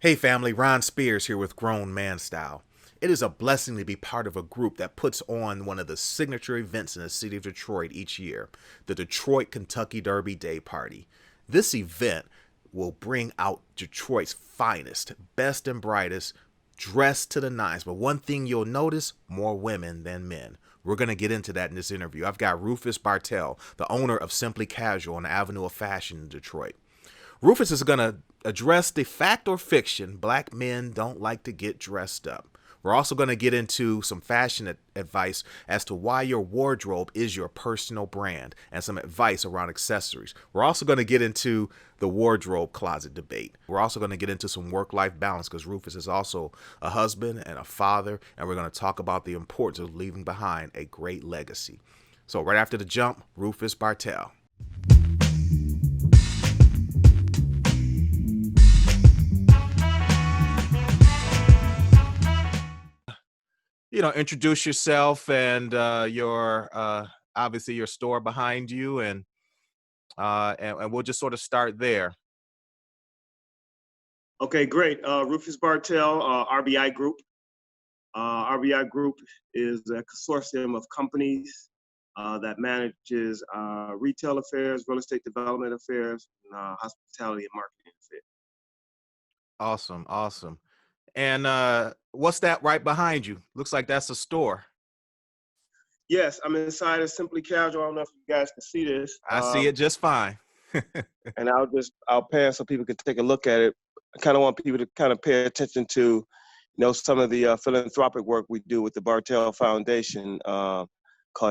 Hey family, Ron Spears here with GrownManStyle. It is a blessing to be part of a group that puts on one of the signature events in the city of Detroit each year, the Detroit Kentucky Derby Day Party. This event will bring out Detroit's finest, best and brightest, dressed to the nines. But one thing you'll notice, more women than men. We're going to get into that in this interview. I've got Rufus Bartel, the owner of Simply Casual on the Avenue of Fashion in Detroit. Rufus is going to address the fact or fiction black men don't like to get dressed up. We're also going to get into some fashion advice as to why your wardrobe is your personal brand and some advice around accessories. We're also going to get into the wardrobe closet debate. We're also going to get into some work life balance because Rufus is also a husband and a father, and we're going to talk about the importance of leaving behind a great legacy. So, right after the jump, Rufus Bartel. Introduce yourself and your obviously your store behind you, and we'll just sort of start there. Okay, great. Rufus Bartel, RBI Group. RBI Group is a consortium of companies that manages retail affairs, real estate development affairs, and hospitality and marketing affairs. Awesome, awesome. And what's that right behind you? Looks like that's a store. Yes, I'm inside of Simply Casual. I don't know if you guys can see this, I see it just fine. and I'll pan so people can take a look at it. I kind of want people to kind of pay attention to, some of the philanthropic work we do with the Bartel Foundation called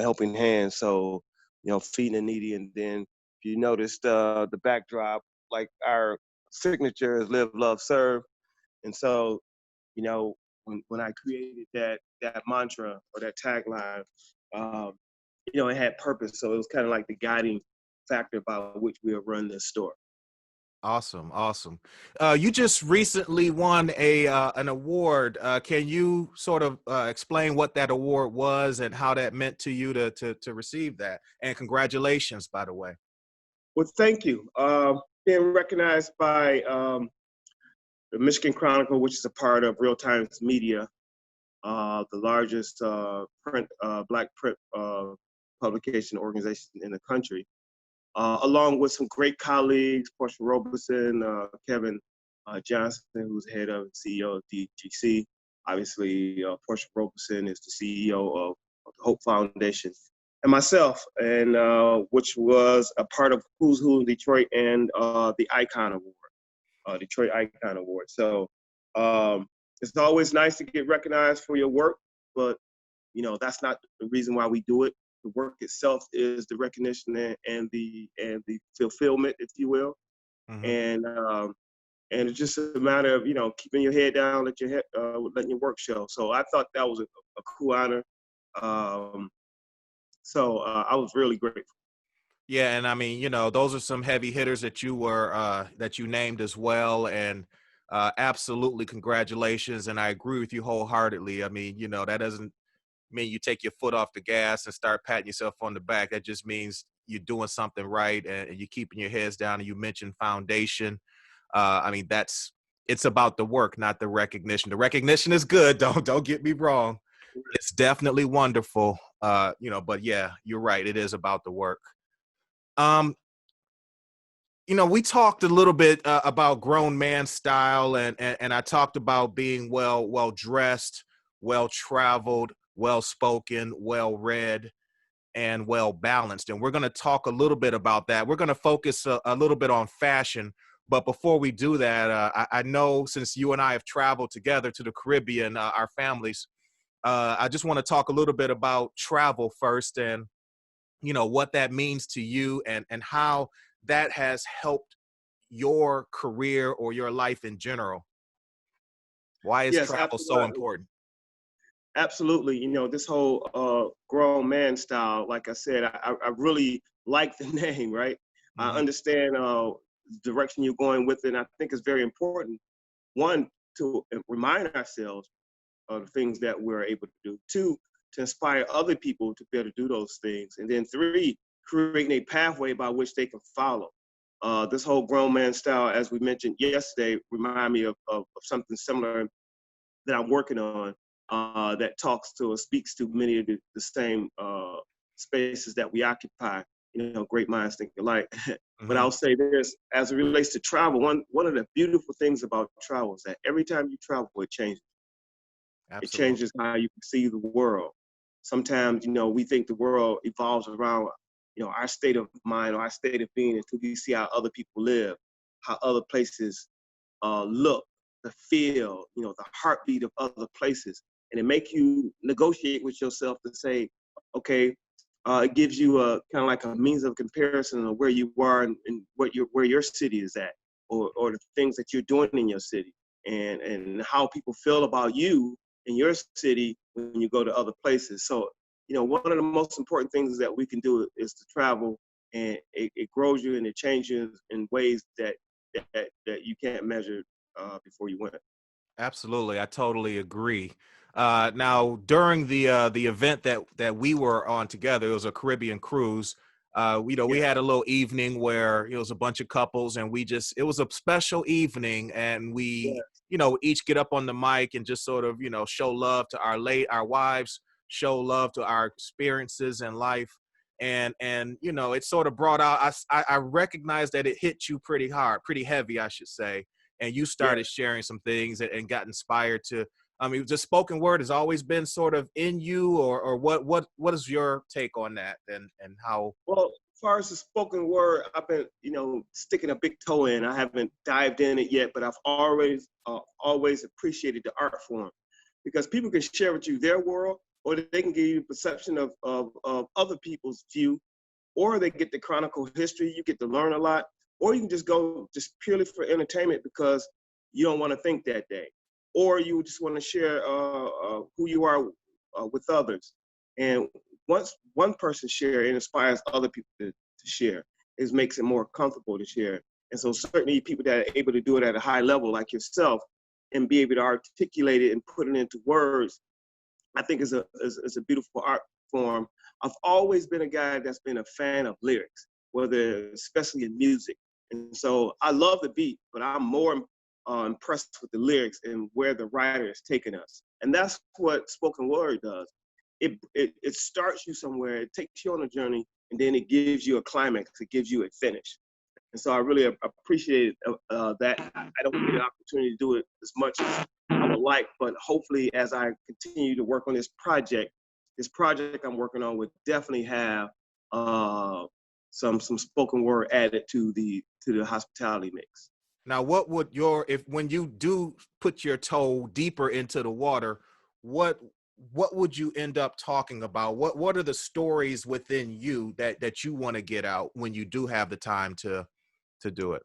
Helping Hands. So, feeding the needy. And then if you noticed the backdrop, like our signature is live, love, serve. And so, when I created that mantra or that tagline, um, it had purpose. So it was kind of like the guiding factor by which we run this store. Awesome, awesome. You just recently won a an award. Can you sort of explain what that award was and how that meant to you to receive that? And congratulations, by the way. Well, thank you. Being recognized by the Michigan Chronicle, which is a part of Real Times Media, the largest black print publication organization in the country, along with some great colleagues, Portia Robeson, Kevin Johnson, who's head of CEO of DGC. Obviously, Portia Robeson is the CEO of the Hope Foundation, and myself, and which was a part of Who's Who in Detroit and the Icon Award, Detroit Icon Award. So it's always nice to get recognized for your work, but that's not the reason why we do it. The work itself is the recognition and the fulfillment, if you will, Hmm. and it's just a matter of keeping your head down, letting your work show. So I thought that was a cool honor. Um, so I was really grateful. Yeah, and I mean, those are some heavy hitters that you named as well, and absolutely congratulations. And I agree with you wholeheartedly. I mean, that doesn't mean you take your foot off the gas and start patting yourself on the back. That just means you're doing something right and you're keeping your heads down. And you mentioned foundation. I mean, it's about the work, not the recognition. The recognition is good. Don't get me wrong. It's definitely wonderful. But yeah, you're right. It is about the work. Um, we talked a little bit about grown man style, and I talked about being well dressed, well traveled, well spoken, well read, and well balanced. And we're going to talk a little bit about that. We're going to focus a little bit on fashion. But before we do that, I know since you and I have traveled together to the Caribbean, our families, I just want to talk a little bit about travel first, and what that means to you, and how that has helped your career or your life in general. Why is Yes, travel so absolutely. important? Absolutely. This whole grown man style, like I said, I really like the name, right? I Hmm. understand the direction you're going with it. And I think it's very important, one, to remind ourselves of the things that we're able to do. Two, to inspire other people to be able to do those things. And then three, creating a pathway by which they can follow. This whole grown man style, as we mentioned yesterday, remind me of something similar that I'm working on, that talks to or speaks to many of the same spaces that we occupy. You know, great minds think alike. But Hmm. I'll say this, as it relates to travel, one of the beautiful things about travel is that every time you travel, it changes. It Absolutely. changes how you see the world. Sometimes, you know, we think the world evolves around, you know, our state of mind or our state of being until we see how other people live, how other places look, the feel, you know, the heartbeat of other places. And it make you negotiate with yourself to say, okay, it gives you a kind of like a means of comparison of where you are and where your city is at, or the things that you're doing in your city, and how people feel about you in your city when you go to other places. So, you know, one of the most important things that we can do is to travel, and it grows you and it changes you in ways that you can't measure before you went. Absolutely, I totally agree. Now, during the event that we were on together, it was a Caribbean cruise. We Yeah, had a little evening where it was a bunch of couples, and it was a special evening, and we, yeah. each get up on the mic and just sort of, show love to our wives, show love to our experiences in life, and it sort of brought out. I recognized that it hit you pretty hard, pretty heavy, I should say, and you Yeah. started sharing some things and got inspired to. I mean, just spoken word has always been sort of in you, or what is your take on that, and how? Well, as far as the spoken word, I've been, you know, sticking a big toe in. I haven't dived in it yet, but I've always appreciated the art form, because people can share with you their world, or they can give you a perception of other people's view, or they get to chronicle history. You get to learn a lot, or you can just go just purely for entertainment because you don't want to think that day, or you just want to share who you are with others. And once one person shares, it inspires other people to share. It makes it more comfortable to share. And so certainly people that are able to do it at a high level, like yourself, and be able to articulate it and put it into words, I think is a beautiful art form. I've always been a guy that's been a fan of lyrics, whether especially in music. And so I love the beat, but I'm more impressed with the lyrics and where the writer is taking us. And that's what spoken word does. It starts you somewhere, it takes you on a journey, and then it gives you a climax, it gives you a finish. And so I really appreciate that. I don't get an opportunity to do it as much as I would like, but hopefully as I continue to work on this project I'm working on would definitely have some spoken word added to the hospitality mix. Now, what would if when you do put your toe deeper into the water, what what would you end up talking about? What are the stories within you that you want to get out when you do have the time to do it?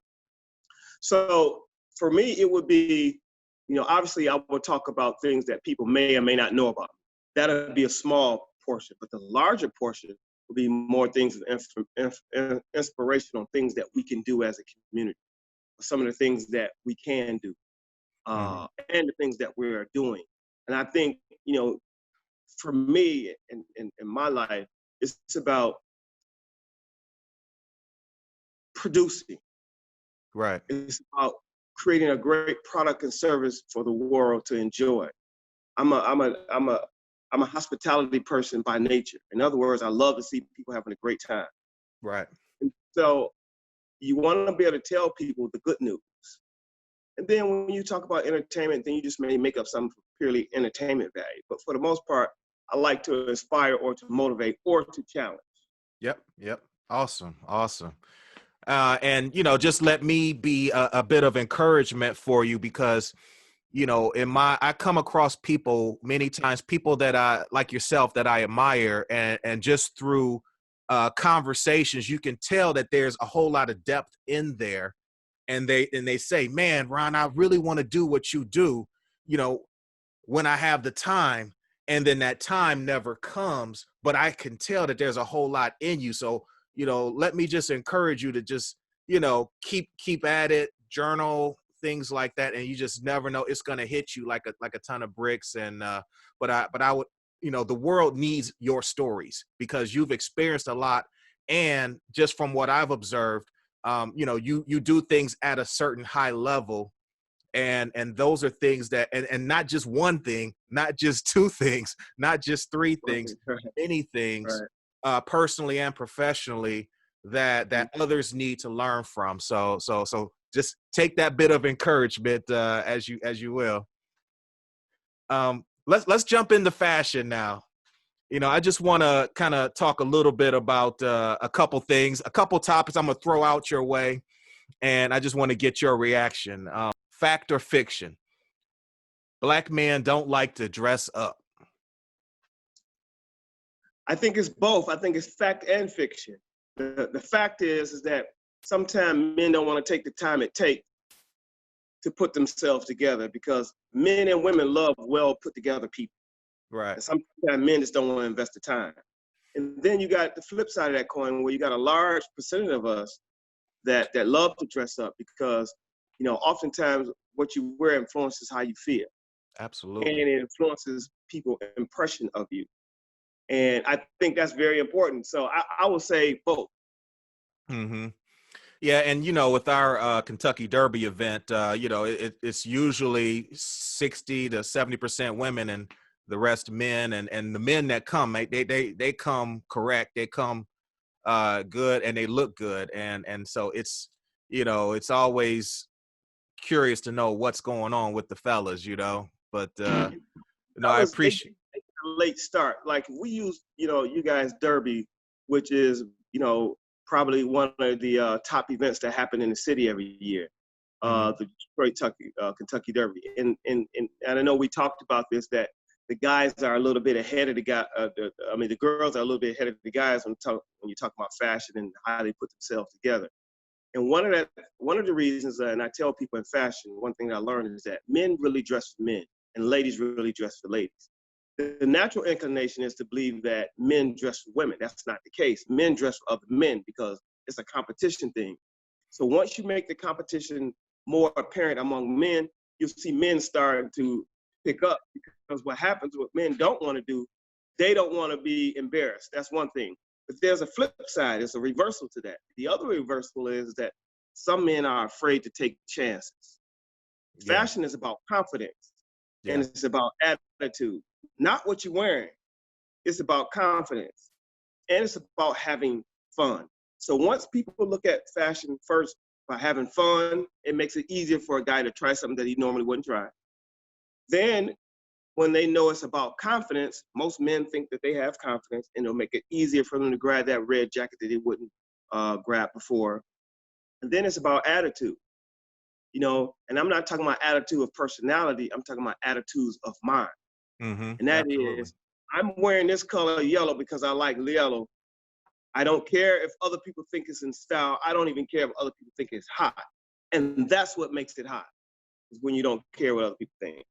So for me, it would be, you know, obviously I would talk about things that people may or may not know about. That'll be a small portion, but the larger portion would be more things inspirational things that we can do as a community. Some of the things that we can do, Hmm. and the things that we're doing. And I think, you know, for me in my life, it's about producing. Right. It's about creating a great product and service for the world to enjoy. I'm a I'm a I'm a I'm a hospitality person by nature. In other words, I love to see people having a great time. Right. And so you want to be able to tell people the good news. And then when you talk about entertainment, then you just may make up something for purely entertainment value. But for the most part, I like to inspire or to motivate or to challenge. Yep. Yep. Awesome. Awesome. And just let me be a bit of encouragement for you, because I come across people many times, people that I like yourself, that I admire, and just through conversations you can tell that there's a whole lot of depth in there, and they say, man, Ron, I really want to do what you do, you know when I have the time. And then that time never comes, but I can tell that there's a whole lot in you. So, let me just encourage you to just, keep at it, journal, things like that. And you just never know, it's going to hit you like a ton of bricks. And, but I would, the world needs your stories, because you've experienced a lot. And just from what I've observed, you know, you do things at a certain high level, and those are things that, and not just one thing, not just two things, not just three things, Right. many things, Right. personally and professionally, that others need to learn from. So just take that bit of encouragement, as you will. Let's jump into fashion now. You know, I just want to kind of talk a little bit about a couple things, a couple topics I'm gonna throw out your way, and I just want to get your reaction. Fact or fiction? Black men don't like to dress up. I think it's both. I think it's fact and fiction. The fact is that sometimes men don't want to take the time it takes to put themselves together, because men and women love well put together people. Right. And sometimes men just don't want to invest the time. And then you got the flip side of that coin, where you got a large percentage of us that love to dress up, because, you know, oftentimes what you wear influences how you feel, and Absolutely. it influences people's impression of you. And I think that's very important. So I will say both. Hmm. Yeah, and you know, with our Kentucky Derby event, you know, it's usually 60 to 70% women and the rest men, and the men that come, they come correct, they come good, and they look good, and so it's, you know, it's always curious to know what's going on with the fellas, you know. But no, I Fellas, appreciate. they get a late start. Like we use, you know, you guys Derby, which is, you know, probably one of the top events that happen in the city every year. Mhm. The Detroit Kentucky Derby, and I know we talked about this, that the guys are a little bit ahead of the guy. I mean, the girls are a little bit ahead of the guys when you talk about fashion and how they put themselves together. And one of the reasons, and I tell people in fashion, one thing that I learned is that men really dress for men, and ladies really dress for ladies. The natural inclination is to believe that men dress for women. That's not the case. Men dress for other men because it's a competition thing. So once you make the competition more apparent among men, you'll see men starting to pick up, because what happens, what men don't want to do, they don't want to be embarrassed. That's one thing. But there's a flip side, it's a reversal to that. The other reversal is that some men are afraid to take chances. Yeah, Fashion is about confidence, and yeah, it's about attitude, not what you're wearing. It's about confidence, and it's about having fun. So once people look at fashion first by having fun, it makes it easier for a guy to try something that he normally wouldn't try. Then when they know it's about confidence, most men think that they have confidence, and it'll make it easier for them to grab that red jacket that they wouldn't grab before. And then it's about attitude, you know, and I'm not talking about attitude of personality, I'm talking about attitudes of mind. And that absolutely. is, I'm wearing this color yellow because I like yellow. I don't care if other people think it's in style. I don't even care if other people think it's hot. And that's what makes it hot, is when you don't care what other people think.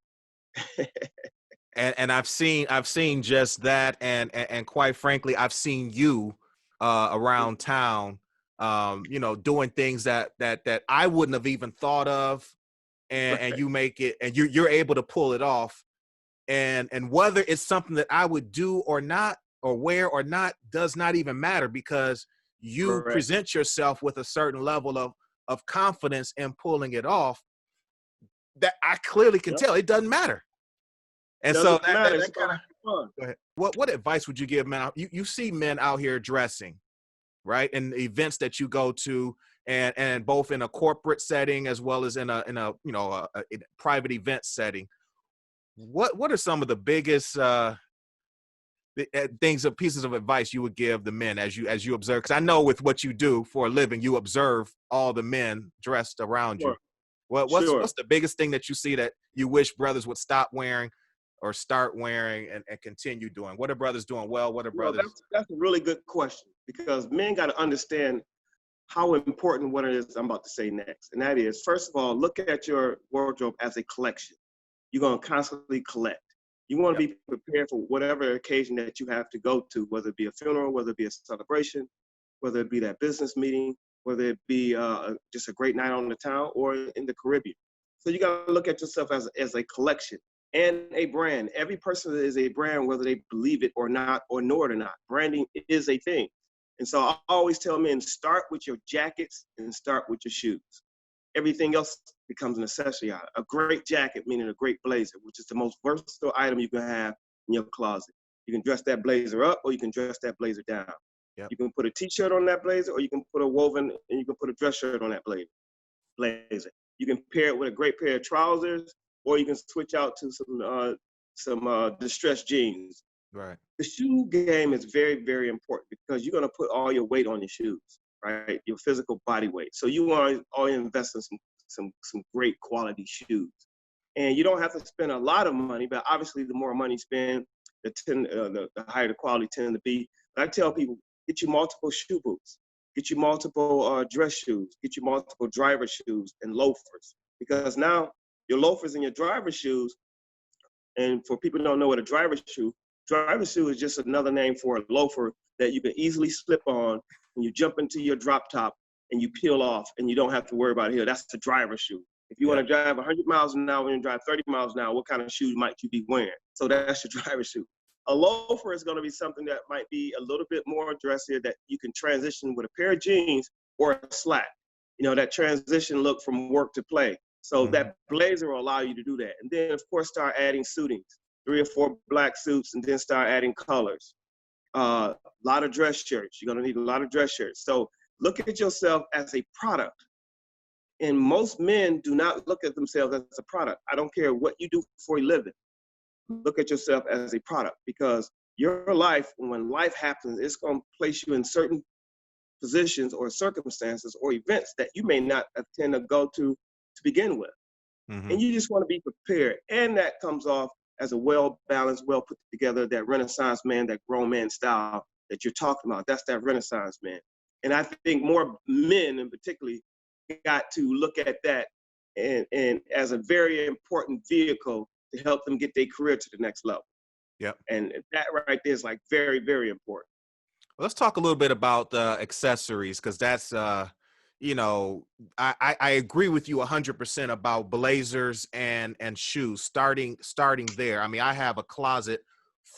And I've seen just that, and quite frankly, I've seen you around town, you know, doing things that I wouldn't have even thought of, and Right. you make it, and you're able to pull it off, and whether it's something that I would do or not, or wear or not, does not even matter, because you Correct. present yourself with a certain level of confidence in pulling it off that I clearly can Yep. tell it doesn't matter. And so Doesn't matter. It's that about kind of, having fun. go ahead. What advice would you give men you see men out here dressing, right? In the events that you go to, and both in a corporate setting as well as in a you know a private event setting. What are some of the biggest things or pieces of advice you would give the men as you observe? Because I know with what you do for a living, you observe all the men dressed around you. Sure. What's Sure. the biggest thing that you see that you wish brothers would stop wearing or start wearing, and continue doing? What are brothers doing well? What are You know, brothers? that's a really good question, because men got to understand how important what it is I'm about to say next. And that is, first of all, look at your wardrobe as a collection. You're going to constantly collect. You want Yep. to be prepared for whatever occasion that you have to go to, whether it be a funeral, whether it be a celebration, whether it be that business meeting, whether it be just a great night on the town or in the Caribbean. So you got to look at yourself as a collection and a brand. Every person is a brand, whether they believe it or not, or know it or not. Branding is a thing. And so I always tell men, start with your jackets and start with your shoes. Everything else becomes an accessory item. A great jacket, meaning a great blazer, which is the most versatile item you can have in your closet. You can dress that blazer up or you can dress that blazer down. Yep. You can put a t-shirt on that blazer or you can put a woven and you can put a dress shirt on that blazer. You can pair it with a great pair of trousers or you can switch out to some distressed jeans. Right. The shoe game is very, very important because you're going to put all your weight on your shoes, right? Your physical body weight. So you want to all invest in some great quality shoes. And you don't have to spend a lot of money, but obviously the more money you spend, the higher the quality tend to be. And I tell people, get you multiple shoe boots, get you multiple dress shoes, get you multiple driver shoes and loafers. Because now your loafers and your driver shoes, and for people who don't know what a driver shoe is just another name for a loafer that you can easily slip on when you jump into your drop top and you peel off and you don't have to worry about it. That's the driver shoe. If you want to drive 100 miles an hour and drive 30 miles an hour, what kind of shoes might you be wearing? So that's your driver shoe. A loafer is going to be something that might be a little bit more dressier that you can transition with a pair of jeans or a slack. You know, that transition look from work to play. So that blazer will allow you to do that. And then, of course, start adding suitings, 3 or 4 black suits, and then start adding colors. A lot of dress shirts. You're going to need a lot of dress shirts. So look at yourself as a product. And most men do not look at themselves as a product. I don't care what you do for a living. Look at yourself as a product because your life, when life happens, it's going to place you in certain positions or circumstances or events that you may not tend to go to begin with. And you just want to be prepared. And that comes off as a well-balanced, well-put-together, that Renaissance man, that grown man style that you're talking about. That's that Renaissance man. And I think more men in particularly got to look at that and as a very important vehicle to help them get their career to the next level. Yep. And that right there is like very, very important. Well, let's talk a little bit about accessories because that's, you know, I agree with you 100% about blazers and shoes. Starting there. I mean, I have a closet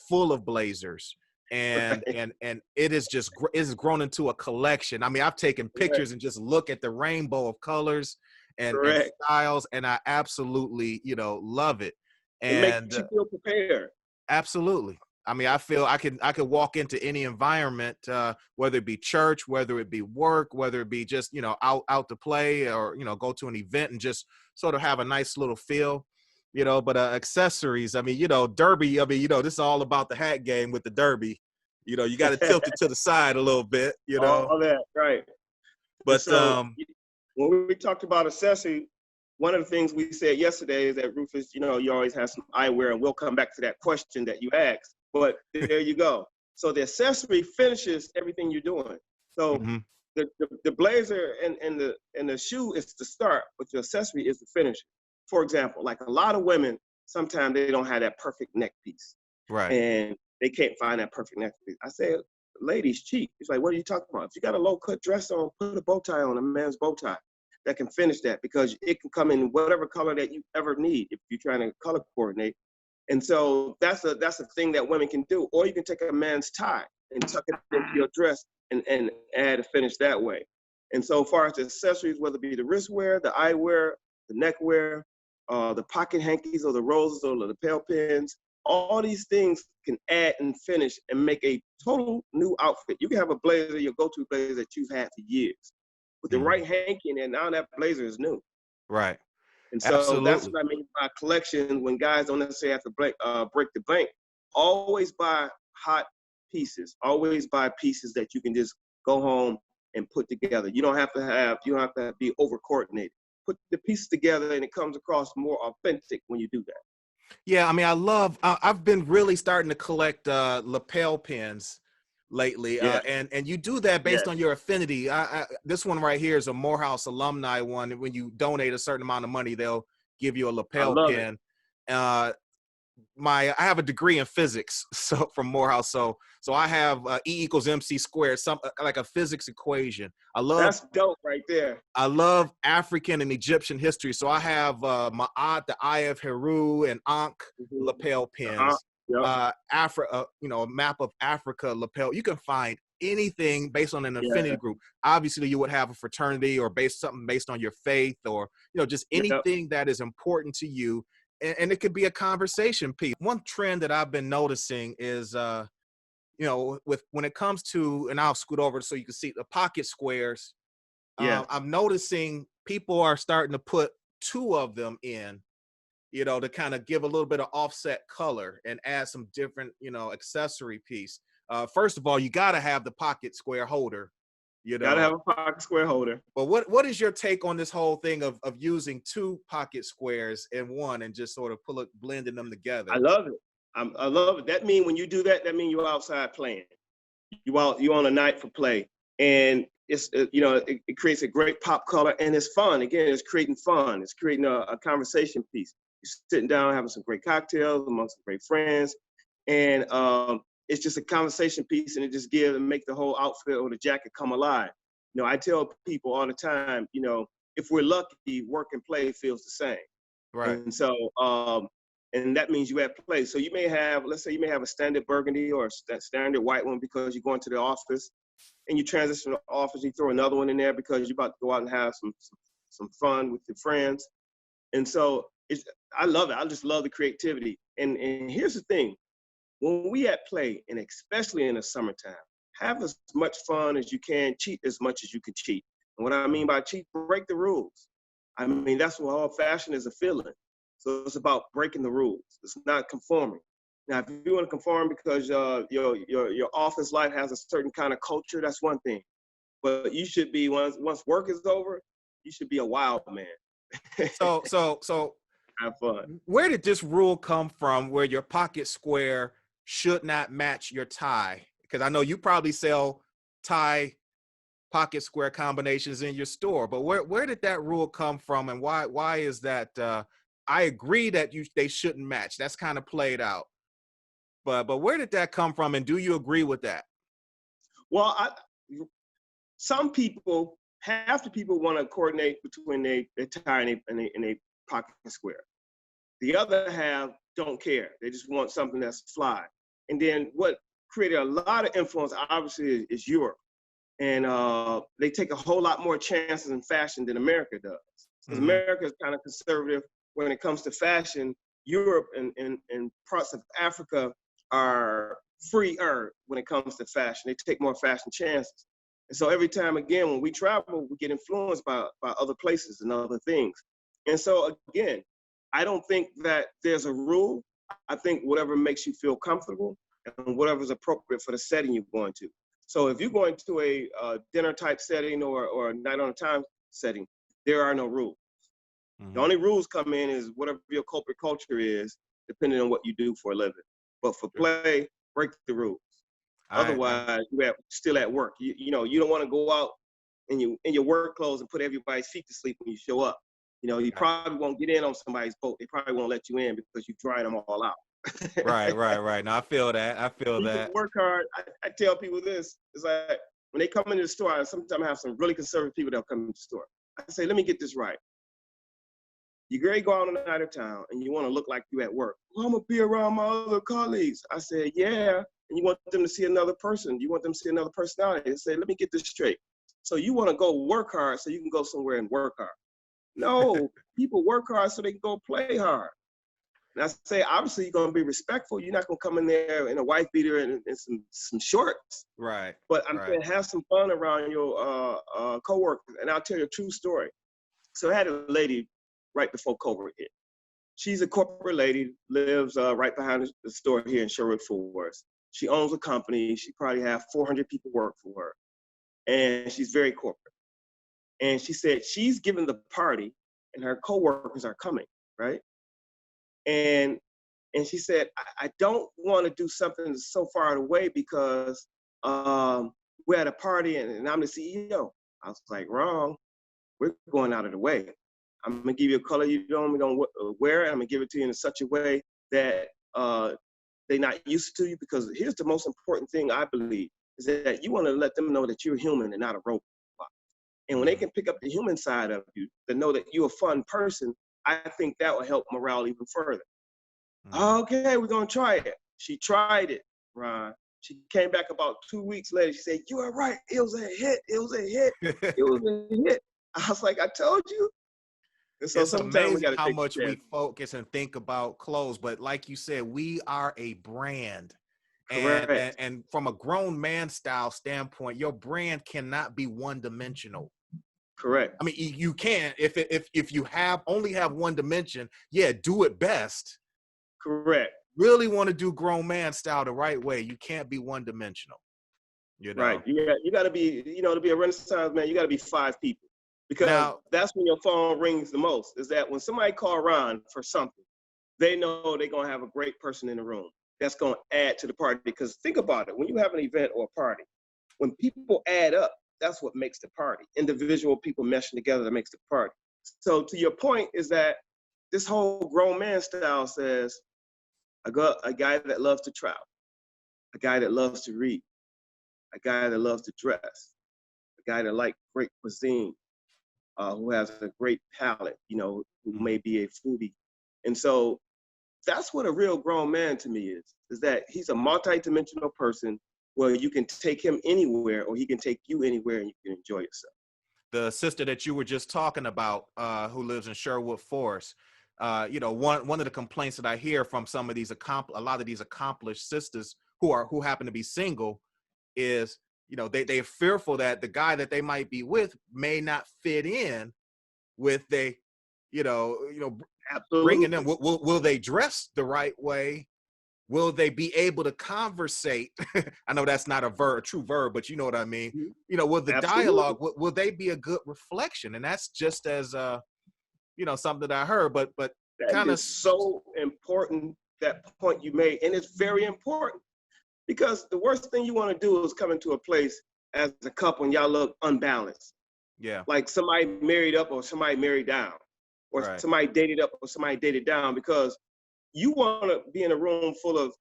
full of blazers, and Right. and it is just it's grown into a collection. I mean, I've taken pictures and just look at the rainbow of colors and styles, and I absolutely, you know, love it. It And makes you feel prepared. absolutely. I mean, I feel I could walk into any environment, whether it be church, whether it be work, whether it be just, you know, out to play or, you know, go to an event and just sort of have a nice little feel, you know. But accessories, I mean, you know, derby. I mean, you know, this is all about the hat game with the derby. You know, you got to tilt it to the side a little bit, you know. All that, right. But so when we talked about accessory, one of the things we said yesterday is that Rufus, you know, you always have some eyewear, and we'll come back to that question that you asked. But there you go. So the accessory finishes everything you're doing. So the blazer and the shoe is the start, but the accessory is the finish. For example, like a lot of women, sometimes they don't have that perfect neck piece. right. And they can't find that perfect neck piece. I say, ladies, cheap. It's like, what are you talking about? If you got a low cut dress on, put a bow tie on, a man's bow tie that can finish that because it can come in whatever color that you ever need if you're trying to color coordinate. And so that's a thing that women can do. Or you can take a man's tie and tuck it into your dress and add a finish that way. And so far as the accessories, whether it be the wristwear, the eyewear, the neckwear, the pocket hankies or the roses or the lapel pins, all these things can add and finish and make a total new outfit. You can have a blazer, your go-to blazer that you've had for years. With the right hanky in there, now that blazer is new. Right. And so Absolutely. that's what I mean by collection. When guys don't necessarily have to break the bank, always buy hot pieces. Always buy pieces that you can just go home and put together. You don't have to be over coordinated. Put the pieces together, and it comes across more authentic when you do that. Yeah, I mean, I've been really starting to collect lapel pins lately, and you do that based on your affinity. This one right here is a Morehouse alumni one. When you donate a certain amount of money, they'll give you a lapel pin. I have a degree in physics, so from Morehouse, so I have E = MC squared, like a physics equation. That's dope right there. I love African and Egyptian history, so I have Ma'at, the Eye of Heru, and Ankh lapel pins. Yep. You know, a map of Africa lapel. You can find anything based on an Yeah. affinity group. Obviously, you would have a fraternity or something based on your faith, or just Yep. anything that is important to you. And it could be a conversation piece. One trend that I've been noticing is with when it comes to, and I'll scoot over so you can see the pocket squares. Yes. I'm noticing people are starting to put two of them in, to kind of give a little bit of offset color and add some different, accessory piece. First of all, you got to have the pocket square holder, you Gotta have know. a pocket square holder. But what is your take on this whole thing of using two pocket squares in one and just sort of blending them I together? love it. I love it. That mean when you do that, that mean you're outside playing. You on a night for play, and it creates a great pop color, and it's fun. Again, it's creating fun. It's creating a conversation piece. You're sitting down having some great cocktails amongst some great friends, and it's just a conversation piece, and it just gives and make the whole outfit or the jacket come alive. I tell people all the time, if we're lucky, work and play feels the same. Right. And so, and that means you have play. So you may have, let's say you may have a standard burgundy or a standard white one because you're going to the office, and you transition to the office, you throw another one in there because you're about to go out and have some fun with your friends. And so I love it. I just love the creativity. And here's the thing, when we at play, and especially in the summertime, have as much fun as you can, cheat as much as you can cheat. And what I mean by cheat, break the rules. I mean, that's what all fashion is, a feeling. So it's about breaking the rules. It's not conforming. Now, if you want to conform because your office life has a certain kind of culture, that's one thing. But you should be, once work is over, you should be a wild man. So Have fun. where did this rule come from where your pocket square should not match your tie? Because I know you probably sell tie pocket square combinations in your store, but where did that rule come from, and why is that? I agree that they shouldn't match. That's kind of played out, but where did that come from, and do you agree with that? Well, some people, half the people want to coordinate between their tie and a pocket square. The other half don't care. They just want something that's fly. And then what created a lot of influence, obviously, is Europe. And they take a whole lot more chances in fashion than America does. Because Mm-hmm. America is kind of conservative when it comes to fashion. Europe and parts of Africa are freer when it comes to fashion. They take more fashion chances. And so every time, again, when we travel, we get influenced by other places and other things. And so, again, I don't think that there's a rule. I think whatever makes you feel comfortable and whatever is appropriate for the setting you're going to. So if you're going to a dinner type setting or a night on a time setting, there are no rules. Mm-hmm. The only rules come in is whatever your corporate culture is, depending on what you do for a living. But for play, break the rules. Otherwise, you're still at work. You don't want to go out in your work clothes and put everybody's feet to sleep when you show up. You probably won't get in on somebody's boat. They probably won't let you in because you've dried them all out. Right. No, I feel that. You can work hard. I tell people this. It's like when they come into the store, I sometimes have some really conservative people that come into the store. I say, let me get this right. You're ready to go out on the night of town and you want to look like you at work. Well, I'm going to be around my other colleagues. I said, yeah. And you want them to see another person. You want them to see another personality. I say, let me get this straight. So you want to go work hard so you can go somewhere and work hard. No, people work hard so they can go play hard. And I say, obviously, you're going to be respectful. You're not going to come in there in a wife beater and some shorts. Right. But I'm saying have some fun around your coworkers. And I'll tell you a true story. So I had a lady right before COVID hit. She's a corporate lady, lives right behind the store here in Sherwood Forest. She owns a company. She probably have 400 people work for her. And she's very corporate. And she said she's giving the party and her coworkers are coming, right? And she said, I don't want to do something that's so far away because we're at a party and I'm the CEO. I was like, wrong. We're going out of the way. I'm going to give you a color you don't wear, and I'm going to give it to you in such a way that they're not used to you, because here's the most important thing I believe, is that you want to let them know that you're human and not a robot. And when they can pick up the human side of you, to know that you're a fun person, I think that will help morale even further. Mm-hmm. Okay, we're going to try it. She tried it, Ron. She came back about 2 weeks later. She said, "You are right. It was a hit. It was a hit. It was a hit." I was like, "I told you." And so It's sometimes we amazing got to how take much a we chance. focus and think about clothes, but like you said, we are a brand. And Correct. and from a grown man style standpoint, your brand cannot be one dimensional. Correct. I mean, you can if you have only have one dimension, yeah, do it best. Correct. Really want to do grown man style the right way, you can't be one dimensional, you Right. know. You got to be, to be a Renaissance man, you got to be 5 people, because Now, that's when your phone rings the most. Is that when somebody call Ron for something, they know they're gonna have a great person in the room that's gonna add to the party. Because think about it, when you have an event or a party, when people add up, that's what makes the party. Individual people meshing together that makes the party. So to your point is that this whole grown man style says a guy that loves to travel, a guy that loves to read, a guy that loves to dress, a guy that likes great cuisine, who has a great palate, who may mhm. be a foodie. And so that's what a real grown man to me is that he's a multi-dimensional person where you can take him anywhere or he can take you anywhere and you can enjoy yourself. The sister that you were just talking about, who lives in Sherwood Forest, one of the complaints that I hear from some of these a lot of these accomplished sisters who happen to be single is, they're fearful that the guy that they might be with may not fit in with they, bringing them. Absolutely. Will they dress the right way? Will they be able to conversate? I know that's not a true verb, but you know what I mean. Mhm. Will the Absolutely. dialogue, will they be a good reflection? And that's just as, something that I heard, but That kind of, is so important, that point you made. And it's very important because the worst thing you want to do is come into a place as a couple and y'all look unbalanced. yeah, Like somebody married up or somebody married down, or right, somebody dated up or somebody dated down, because you want to be in a room full of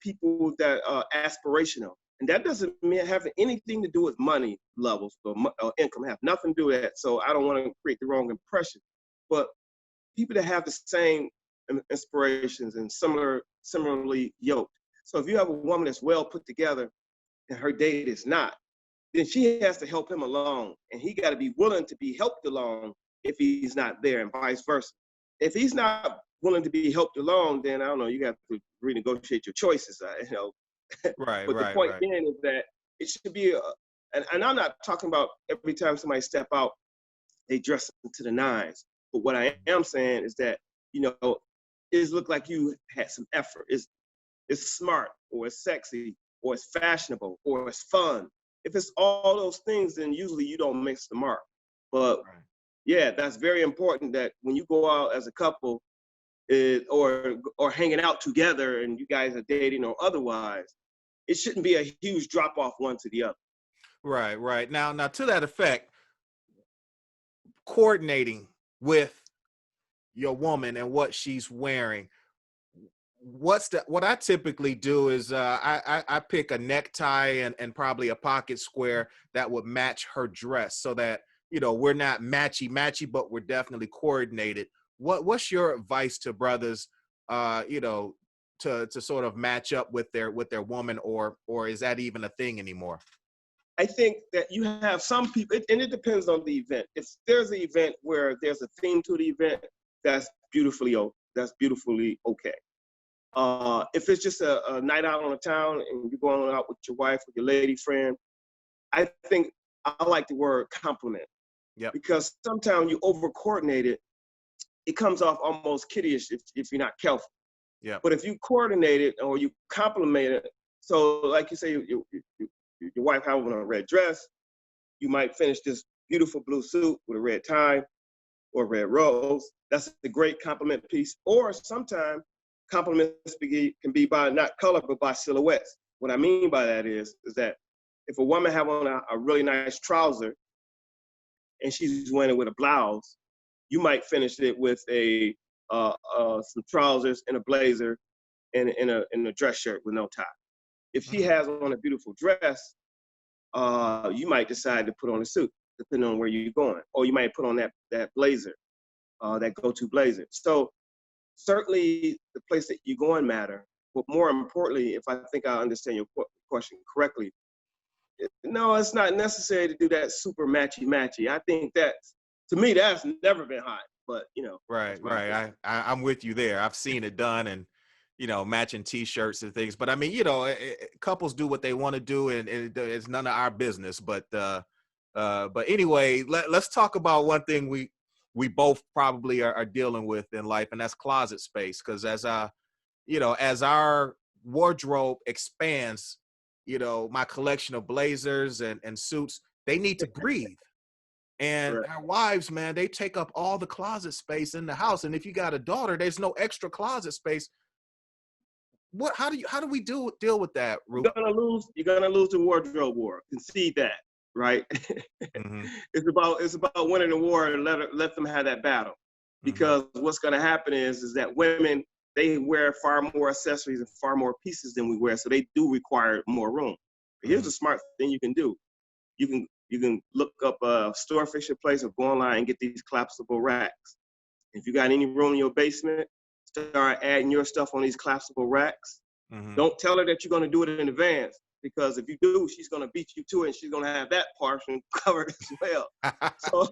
people that are aspirational. And that doesn't mean have anything to do with money levels or income, have nothing to do with that. So I don't want to create the wrong impression. But people that have the same inspirations and similarly yoked. So if you have a woman that's well put together and her date is not, then she has to help him along. And he got to be willing to be helped along if he's not there, and vice versa. If he's not willing to be helped along, then I don't know, you have to renegotiate your choices. right, But the right, point right. being is that it should be and I'm not talking about every time somebody step out, they dress to the nines. But what I am saying is that, you know, it look like you had some effort. It's smart, or it's sexy, or it's fashionable, or it's fun. If it's all those things, then usually you don't miss the mark. But Right. yeah, that's very important that when you go out as a couple, or hanging out together and you guys are dating or otherwise, it shouldn't be a huge drop off one to the other. Right, right. Now to that effect, coordinating with your woman and what she's wearing. What I typically do is, I pick a necktie and probably a pocket square that would match her dress, so that we're not matchy matchy, but we're definitely coordinated. What's your advice to brothers, to sort of match up with their woman, or is that even a thing anymore? I think that you have some people, and it depends on the event. If there's an event where there's a theme to the event, that's that's beautifully okay. If it's just a night out on the town and you're going out with your wife or your lady friend, I think I like the word compliment, Yep. because sometimes you over coordinate it, it comes off almost kiddyish if you're not careful. Yep. But if you coordinate it or you compliment it, so like you say, your wife having on a red dress, you might finish this beautiful blue suit with a red tie or a red rose. That's a great compliment piece. Or sometimes compliments can be by not color, but by silhouettes. What I mean by that is that if a woman have on a really nice trouser and she's wearing it with a blouse, you might finish it with some trousers and a blazer and in a dress shirt with no tie. If she Mm. has on a beautiful dress, you might decide to put on a suit, depending on where you're going, or you might put on that blazer, that go-to blazer. So certainly the place that you're going matter, but more importantly, if I think I understand your question correctly. No, it's not necessary to do that super matchy. I think to me, that's never been hot, but Right, that's my opinion. right. I'm with you there. I've seen it done, and matching T-shirts and things. But I mean, couples do what they want to do, and it's none of our business. But anyway, let's talk about one thing we both probably are dealing with in life, and that's closet space. Because as our wardrobe expands, my collection of blazers and suits, they need to breathe. And Right. our wives, man, they take up all the closet space in the house. And if you got a daughter, there's no extra closet space. How do we deal with that, Rufus? You're gonna lose the wardrobe war. Concede that, right? Mm-hmm. It's about winning the war and let them have that battle. Mm-hmm. Because what's gonna happen is that women, they wear far more accessories and far more pieces than we wear, so they do require more room. But here's Mm-hmm. a smart thing you can do. You can look up a store fixture place or go online and get these collapsible racks. If you got any room in your basement, start adding your stuff on these collapsible racks. Mm-hmm. Don't tell her that you're going to do it in advance, because if you do, she's going to beat you to it, and she's going to have that portion covered as well. So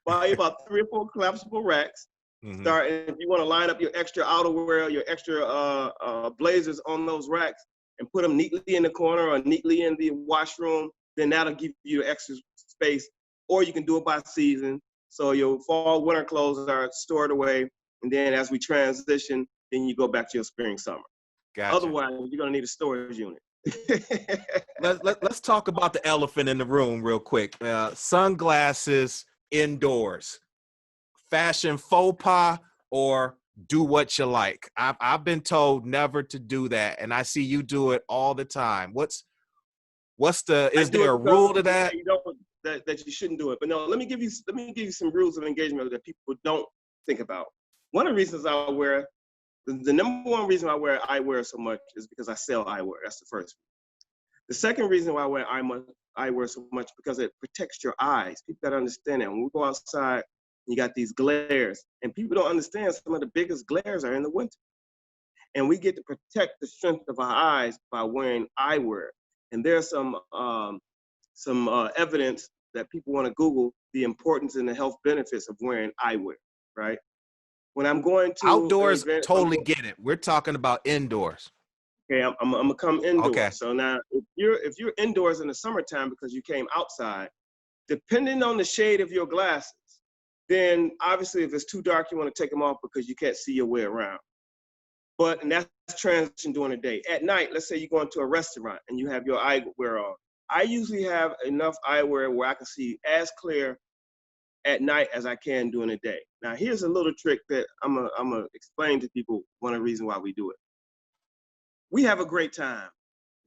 buy about 3 or 4 collapsible racks. Mm-hmm. Start, and if you want to line up your extra outerwear, your extra blazers on those racks, and put them neatly in the corner or neatly in the washroom, then that'll give you extra space. Or you can do it by season. So your fall, winter clothes are stored away, and then as we transition, then you go back to your spring, summer. Gotcha. Otherwise, you're gonna need a storage unit. Let's talk about the elephant in the room real quick. Sunglasses indoors, fashion faux pas, or do what you like. I've been told never to do that, and I see you do it all the time. Is there a rule to that? You don't, that you shouldn't do it. But no, let me give you some rules of engagement that people don't think about. One of the reasons I wear the number one reason I wear eyewear so much is because I sell eyewear. That's the first. The second reason why I wear eyewear so much, because it protects your eyes. People gotta understand that. When we go outside, you got these glares, and people don't understand some of the biggest glares are in the winter. And we get to protect the strength of our eyes by wearing eyewear. And there's some evidence that people want to Google the importance and the health benefits of wearing eyewear, right? When I'm going to Outdoors, an event, totally get it. We're talking about indoors. okay, I'm gonna come indoors. Okay. So now, if you're indoors in the summertime because you came outside, depending on the shade of your glasses, then obviously if it's too dark, you want to take them off because you can't see your way around. And that's transition during the day. At night, let's say you go into a restaurant and you have your eyewear on. I usually have enough eyewear where I can see as clear at night as I can during the day. Now, here's a little trick that I'm gonna explain to people. One of the reasons why we do it. We have a great time.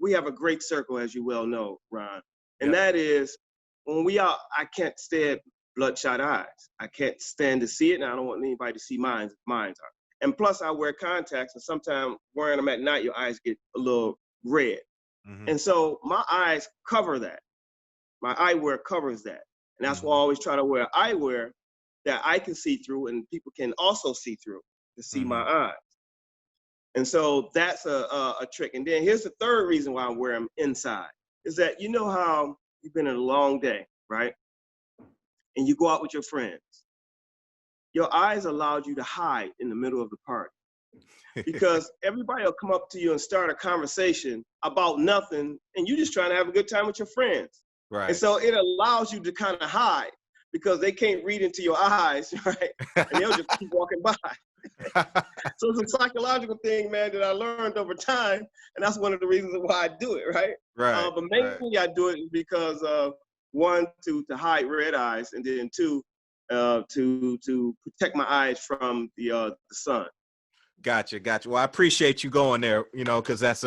We have a great circle, as you well know, Ron. And Yep. that is when we out, I can't stand bloodshot eyes. I can't stand to see it, and I don't want anybody to see mine are. And plus, I wear contacts, and sometimes wearing them at night, your eyes get a little red. Mm-hmm. And so my eyes cover that. My eyewear covers that. And that's why I always try to wear eyewear that I can see through and people can also see through to see my eyes. And so that's a trick. And then here's the third reason why I wear them inside, is that you know how you've been in a long day, right? And you go out with your friends. Your eyes allowed you to hide in the middle of the party because everybody will come up to you and start a conversation about nothing, and you're just trying to have a good time with your friends. Right. And so it allows you to kind of hide because they can't read into your eyes, right? And they'll just keep walking by. So it's a psychological thing, man, that I learned over time, and that's one of the reasons why I do it, right? Right. But mainly I do it because one, to hide red eyes, and then two, to protect my eyes from the sun. Gotcha. Well, I appreciate you going there, because that's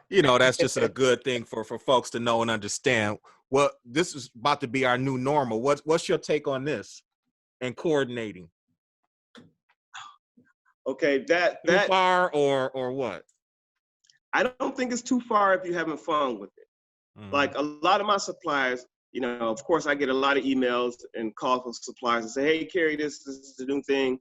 that's just a good thing for folks to know and understand. Well, this is about to be our new normal. What's your take on this and coordinating? Okay, that Too far or what? I don't think it's too far if you're having fun with it. Mm-hmm. Like a lot of my suppliers, of course, I get a lot of emails and calls from suppliers and say, "Hey, Kerry, this is the new thing."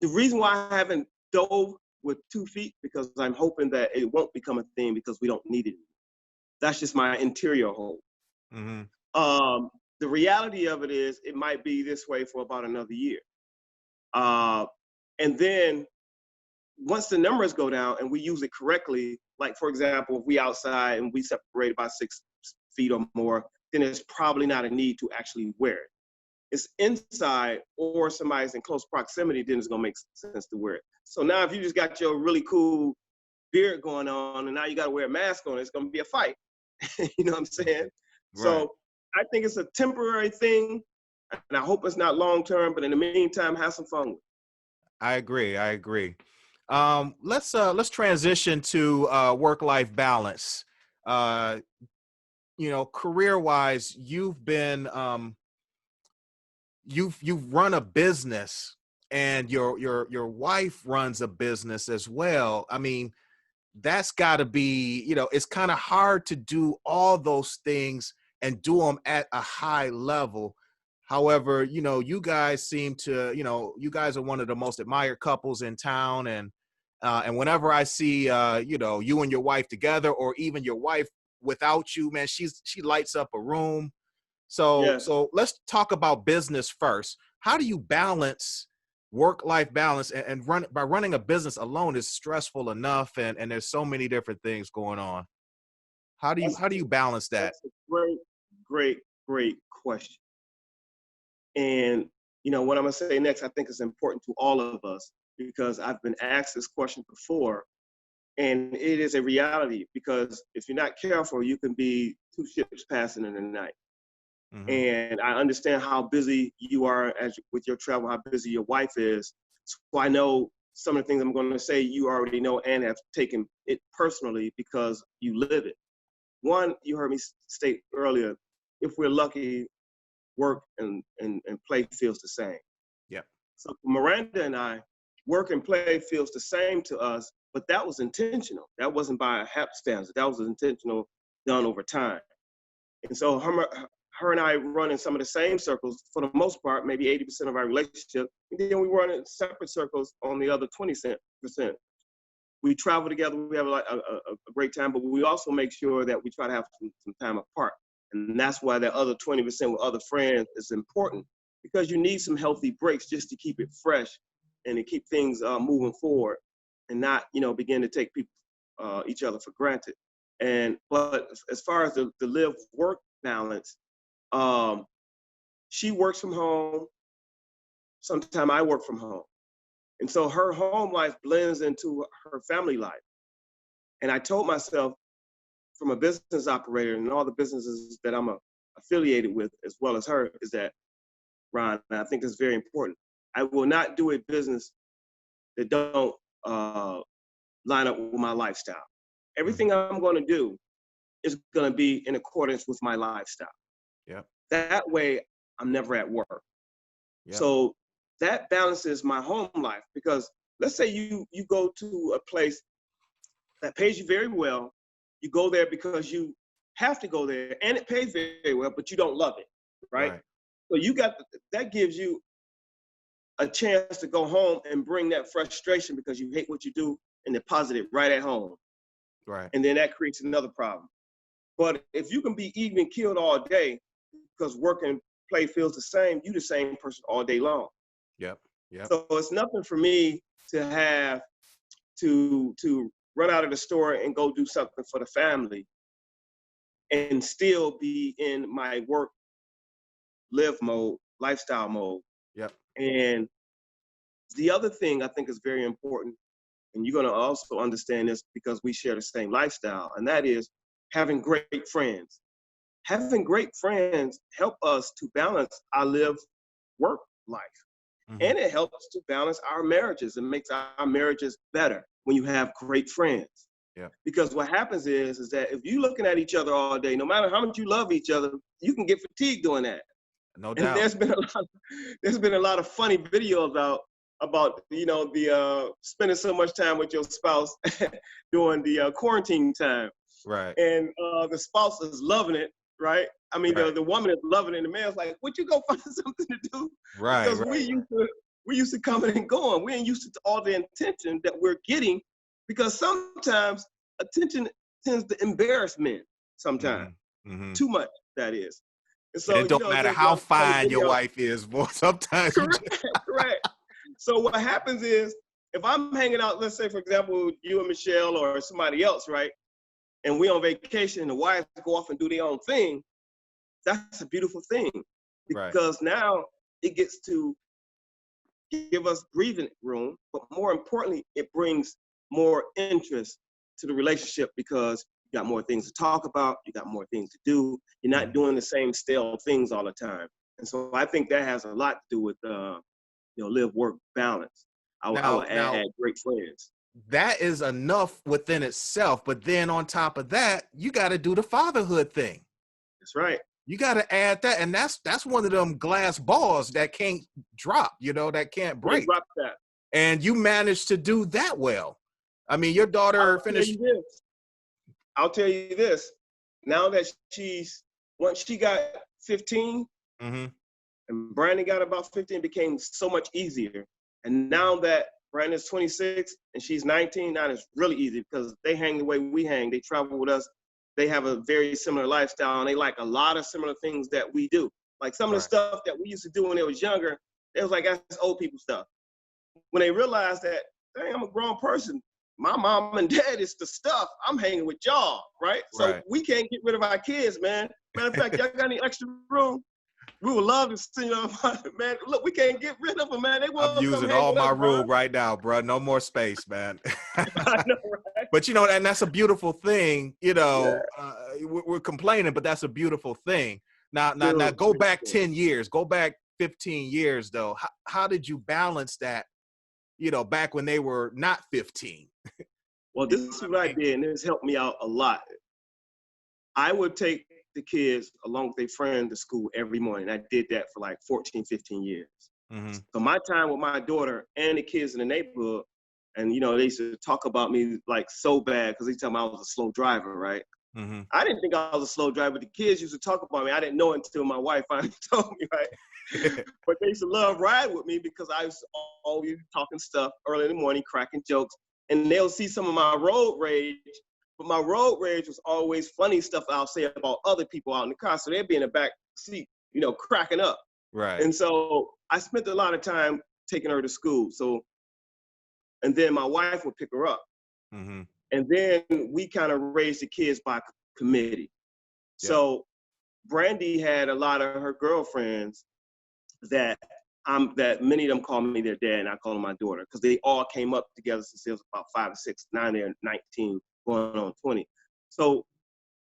The reason why I haven't dove with 2 feet because I'm hoping that it won't become a thing because we don't need it. That's just my interior hope. Mm-hmm. The reality of it is it might be this way for about another year. Uh, and then once the numbers go down and we use it correctly, like for example, if we outside and we separate by 6 feet or more, then it's probably not a need to actually wear it. It's inside or somebody's in close proximity, then it's gonna make sense to wear it. So now if you just got your really cool beard going on and now you gotta wear a mask on, it's gonna be a fight. You know what I'm saying? Right. So I think it's a temporary thing and I hope it's not long term, but in the meantime, have some fun with it. I agree. I agree. Let's transition to work-life balance. Uh, career-wise, you've run a business, and your wife runs a business as well. I mean, that's got to be, it's kind of hard to do all those things and do them at a high level. However, you guys seem to, you guys are one of the most admired couples in town. And whenever I see, you and your wife together, or even your wife without you, man, she lights up a room. So, Yes. so let's talk about business first. How do you balance work-life balance, and running a business alone is stressful enough, and there's so many different things going on. How do you That's how do you balance that? that's a great question. And what I'm gonna say next, I think is important to all of us because I've been asked this question before, and it is a reality because if you're not careful, you can be two ships passing in the night. Hmm. And I understand how busy you are with your travel, how busy your wife is. So I know some of the things I'm going to say you already know and have taken it personally because you live it. One, you heard me state earlier, if we're lucky, work and play feels the same. Yeah. So for Miranda and I, work and play feels the same to us, but that was intentional. That wasn't by hapstance. That was intentional, done over time. And so her and I run in some of the same circles for the most part, maybe 80% of our relationship. And then we run in separate circles on the other 20%. We travel together, we have a great time, but we also make sure that we try to have some time apart. And that's why that other 20% with other friends is important because you need some healthy breaks just to keep it fresh and to keep things moving forward and not, begin to take people, each other for granted. But as far as the live work balance, she works from home. Sometimes I work from home. And so her home life blends into her family life. And I told myself from a business operator and all the businesses that I'm affiliated with, as well as her, is that, Ron, and I think it's very important. I will not do a business that don't line up with my lifestyle. Hmm. Everything I'm going to do is going to be in accordance with my lifestyle. Yep. That way, I'm never at work. Yep. So that balances my home life because let's say you go to a place that pays you very well. You go there because you have to go there and it pays very well, but you don't love it, right? Right. So that gives you a chance to go home and bring that frustration because you hate what you do and deposit it right at home. Right. And then that creates another problem. But if you can be even killed all day because work and play feels the same, you the same person all day long. Yep. Yep. So it's nothing for me to have to run out of the store and go do something for the family and still be in my work live mode, lifestyle mode. Yep. And the other thing I think is very important, and you're going to also understand this because we share the same lifestyle, and that is having great friends. Having great friends help us to balance our live work life. Hmm. And it helps to balance our marriages and makes our marriages better when you have great friends. Yep. Because what happens is that if you're looking at each other all day, no matter how much you love each other, you can get fatigued doing that. No And doubt. there's been a lot of funny video about the spending so much time with your spouse during the quarantine time, Right. and the spouse is loving it, right? I mean, Right. the woman is loving it, and the man's like, "Would you go find something to do?" Right. Because Right. we used to coming and going. We ain't used to all the attention that we're getting, because sometimes attention tends to embarrass men. sometimes. Mm-hmm. Too much, that is. And And so, it don't matter just how tell the fine your video, wife is, boy. Sometimes you correct, just correct. So what happens is, if I'm hanging out, let's say, for example, you and Michelle or somebody else, right? And we on vacation and the wives go off and do their own thing, that's a beautiful thing. right. Because now it gets to give us breathing room, but more importantly, it brings more interest to the relationship because you got more things to talk about, you got more things to do, you're not Mhm. doing the same stale things all the time. And so I think that has a lot to do with live work balance. I Now, would now add great friends. that is enough within itself. But then on top of that, you got to do the fatherhood thing. That's right. You got to add that, and that's one of them glass balls that can't drop. That can't Can't break. drop that. And you managed to do that well. I mean, your daughter I'll tell finished. you this. I'll tell you this. Now that once she got 15, Mm-hmm. and Brandon got about 15, it became so much easier. And now that Brandon's 26 and she's 19, now it's really easy because they hang the way we hang. They travel with us. They have a very similar lifestyle and they like a lot of similar things that we do. Like some of the Right. stuff that we used to do when they was younger, it was like, that's old people stuff. When they realized that, dang, I'm a grown person. My mom and dad is the stuff. I'm hanging with y'all, right? So Right. we can't get rid of our kids, man. Matter of fact, y'all got any extra room? We would love to see them, man. Look, we can't get rid of them, man. They I'm will come using hang all with my us, bro. room right now, bro. No more space, man. I know, right? But and that's a beautiful thing. Yeah, We're complaining, but that's a beautiful thing. Now, dude. go back 10 years, go back 15 years, though. How did you balance that? Back when they were not 15. Well, You this know is what what I I mean? did, and this helped me out a lot. I would take the kids along with their friend to school every morning. I did that for like 14, 15 years. Mm-hmm. So my time with my daughter and the kids in the neighborhood, and they used to talk about me like so bad because they tell me I was a slow driver, right? Mm-hmm. I didn't think I was a slow driver. But the kids used to talk about me. I didn't know it until my wife finally told me, right? But they used to love riding with me because I was always talking stuff early in the morning, cracking jokes. And they'll see some of my road rage, but my road rage was always funny stuff I'll say about other people out in the car. So they'd be in the back seat, cracking up. Right. And so I spent a lot of time taking her to school. So, and then my wife would pick her up. Mm-hmm. And then we kind of raised the kids by committee. Yep. So Brandy had a lot of her girlfriends that that many of them call me their dad and I call them my daughter because they all came up together since they was about 5 or 6. Now they're 19, going on 20. So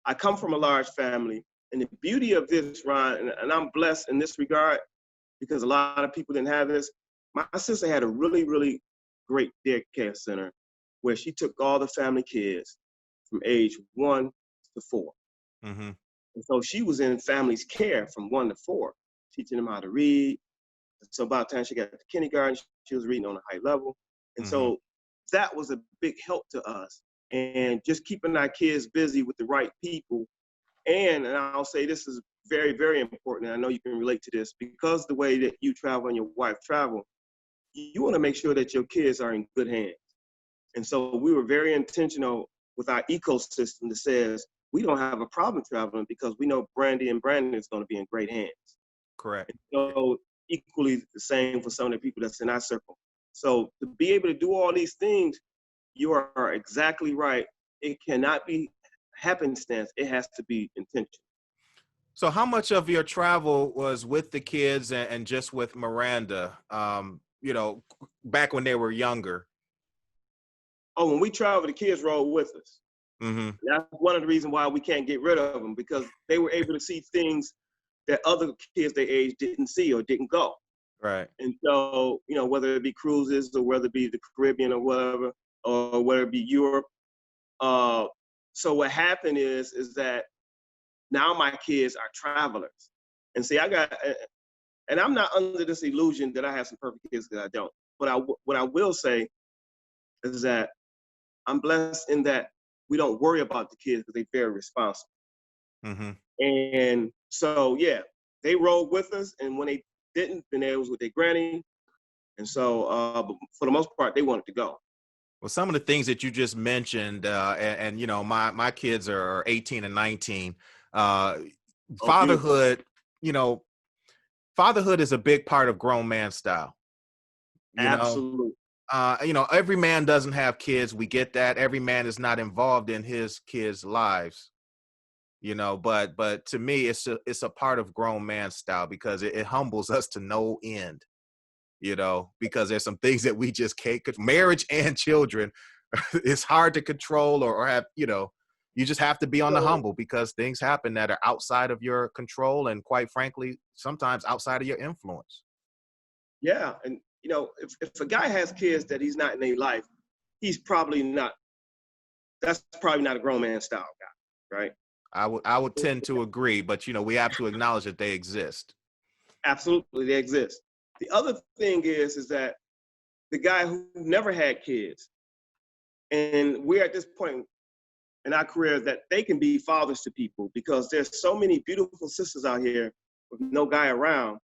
I come from a large family, and the beauty of this, Ron, and I'm blessed in this regard because a lot of people didn't have this. My sister had a really, really great daycare center where she took all the family kids from age 1 to 4. Mm-hmm. And so she was in family's care from 1 to 4, teaching them how to read. So by the time she got to kindergarten, she was reading on a high level. And Mm-hmm. so that was a big help to us. And just keeping our kids busy with the right people. And I'll say this is very, very important. And I know you can relate to this because the way that you travel and your wife travel, you want to make sure that your kids are in good hands. And so we were very intentional with our ecosystem that says we don't have a problem traveling because we know Brandy and Brandon is going to be in great hands. Correct. So equally the same for some of the people that's in our circle. So to be able to do all these things, you are exactly right. It cannot be happenstance. It has to be intentional. So how much of your travel was with the kids and just with Miranda, back when they were younger? Oh, when we travel, the kids roll with us. Mm-hmm. That's one of the reasons why we can't get rid of them because they were able to see things that other kids their age didn't see or didn't go. Right. And so, whether it be cruises or whether it be the Caribbean or whatever, or whether it be Europe. So what happened is that now my kids are travelers. And see, and I'm not under this illusion that I have some perfect kids that I don't. But what I will say is that I'm blessed in that we don't worry about the kids because they're very responsible. Mm-hmm. And so, yeah, they rode with us. And when they didn't, then they was with their granny. And so, but for the most part, they wanted to go. Well, some of the things that you just mentioned, and you know, my kids are 18 and 19. Uh, Oh, beautiful. Fatherhood, you know, fatherhood is a big part of grown man style. You know, Absolutely. every man doesn't have kids. We get that. Every man is not involved in his kids' lives. But to me, it's a part of grown man style because it humbles us to no end. Because there's some things that we just can't. Marriage and children, it's hard to control or have. You just have to be on the So humble because things happen that are outside of your control and, quite frankly, sometimes outside of your influence. yeah, and if a guy has kids that he's not in their life, he's probably not. That's probably not a grown man style guy, right? I would tend to agree, but we have to acknowledge that they exist. Absolutely, they exist. The other thing is that the guy who never had kids, and we're at this point in our career that they can be fathers to people because there's so many beautiful sisters out here with no guy around.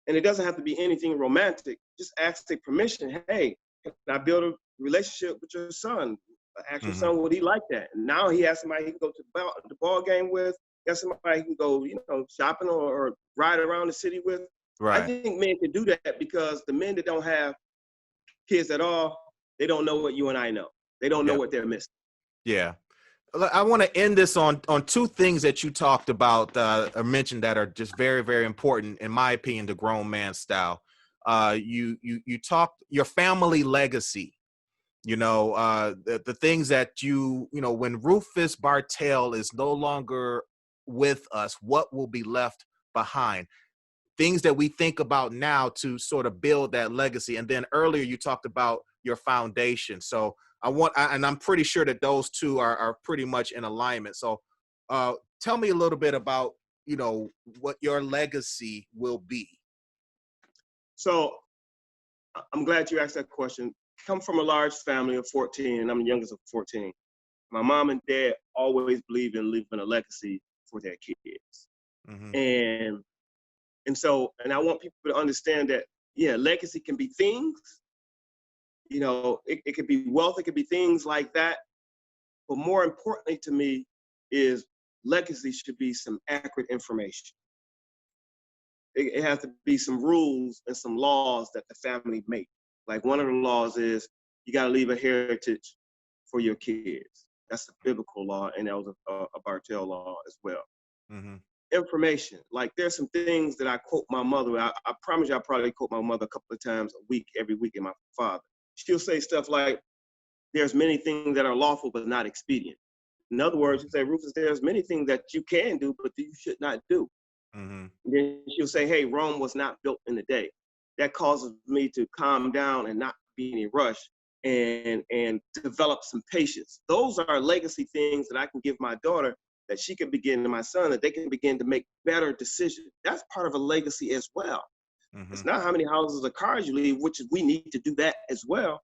And it doesn't have to be anything romantic. Just ask their permission. Hey, can I build a relationship with your son? Ask your Hmm. son, would he like that? And now he has somebody he can go to the ball game with. He has somebody he can go, shopping or ride around the city with. I Right. think men can do that because the men that don't have kids at all, they don't know what you and I know. They don't know Yep. what they're missing. Yeah. I want to end this on two things that you talked about or mentioned that are just very, very important, in my opinion, to grown man style. You talked your family legacy. The things that when Rufus Bartel is no longer with us, what will be left behind? Things that we think about now to sort of build that legacy. And then earlier you talked about your foundation. So and I'm pretty sure that those two are pretty much in alignment. So tell me a little bit about, what your legacy will be. So I'm glad you asked that question. Come from a large family of 14, and I'm the youngest of 14. My mom and dad always believed in leaving a legacy for their kids. Hmm. And and I want people to understand that, yeah, legacy can be things, it could be wealth, it could be things like that. But more importantly to me is legacy should be some accurate information. It has to be some rules and some laws that the family make. Like one of the laws is you got to leave a heritage for your kids. That's a biblical law, and that was a Bartel law as well. Hmm. Information, like there's some things that I quote my mother. I promise you, I probably quote my mother a couple of times a week, every week, and my father. She'll say stuff like, "There's many things that are lawful but not expedient." In other words, you say, Rufus, there's many things that you can do, but you should not do. Hmm. And then she'll say, hey, Rome was not built in a day. That causes me to calm down and not be in a rush and develop some patience. Those are legacy things that I can give my daughter that she can begin, to my son, that they can begin to make better decisions. That's part of a legacy as well. Hmm. It's not how many houses or cars you leave, which we need to do that as well,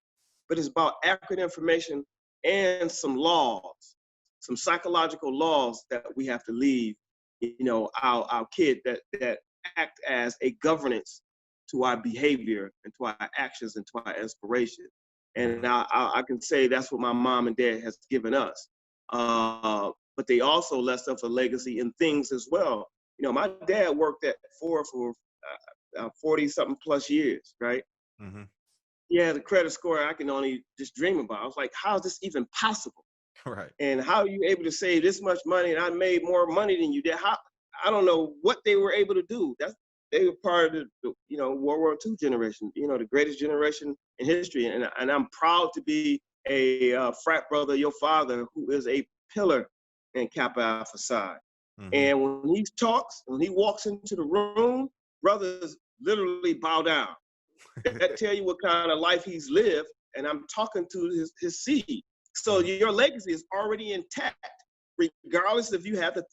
but it's about accurate information and some laws, some psychological laws that we have to leave, our kid that act as a governance to our behavior and to our actions and to our inspiration. And Hmm. I can say that's what my mom and dad has given us. But they also left us a legacy in things as well. My dad worked at Ford for 40 something plus years, right? Hmm. Yeah, the credit score I can only just dream about. I was like, how is this even possible? Right. And how are you able to save this much money? And I made more money than you did. How? I don't know what they were able to do. They were part of the World War II generation, the greatest generation in history. And I'm proud to be a frat brother of your father who is a pillar in Kappa Alpha Psi. Hmm. And when he talks, when he walks into the room, brothers literally bow down. That tell you what kind of life he's lived. And I'm talking to his seed. So Hmm. your legacy is already intact, regardless if you have the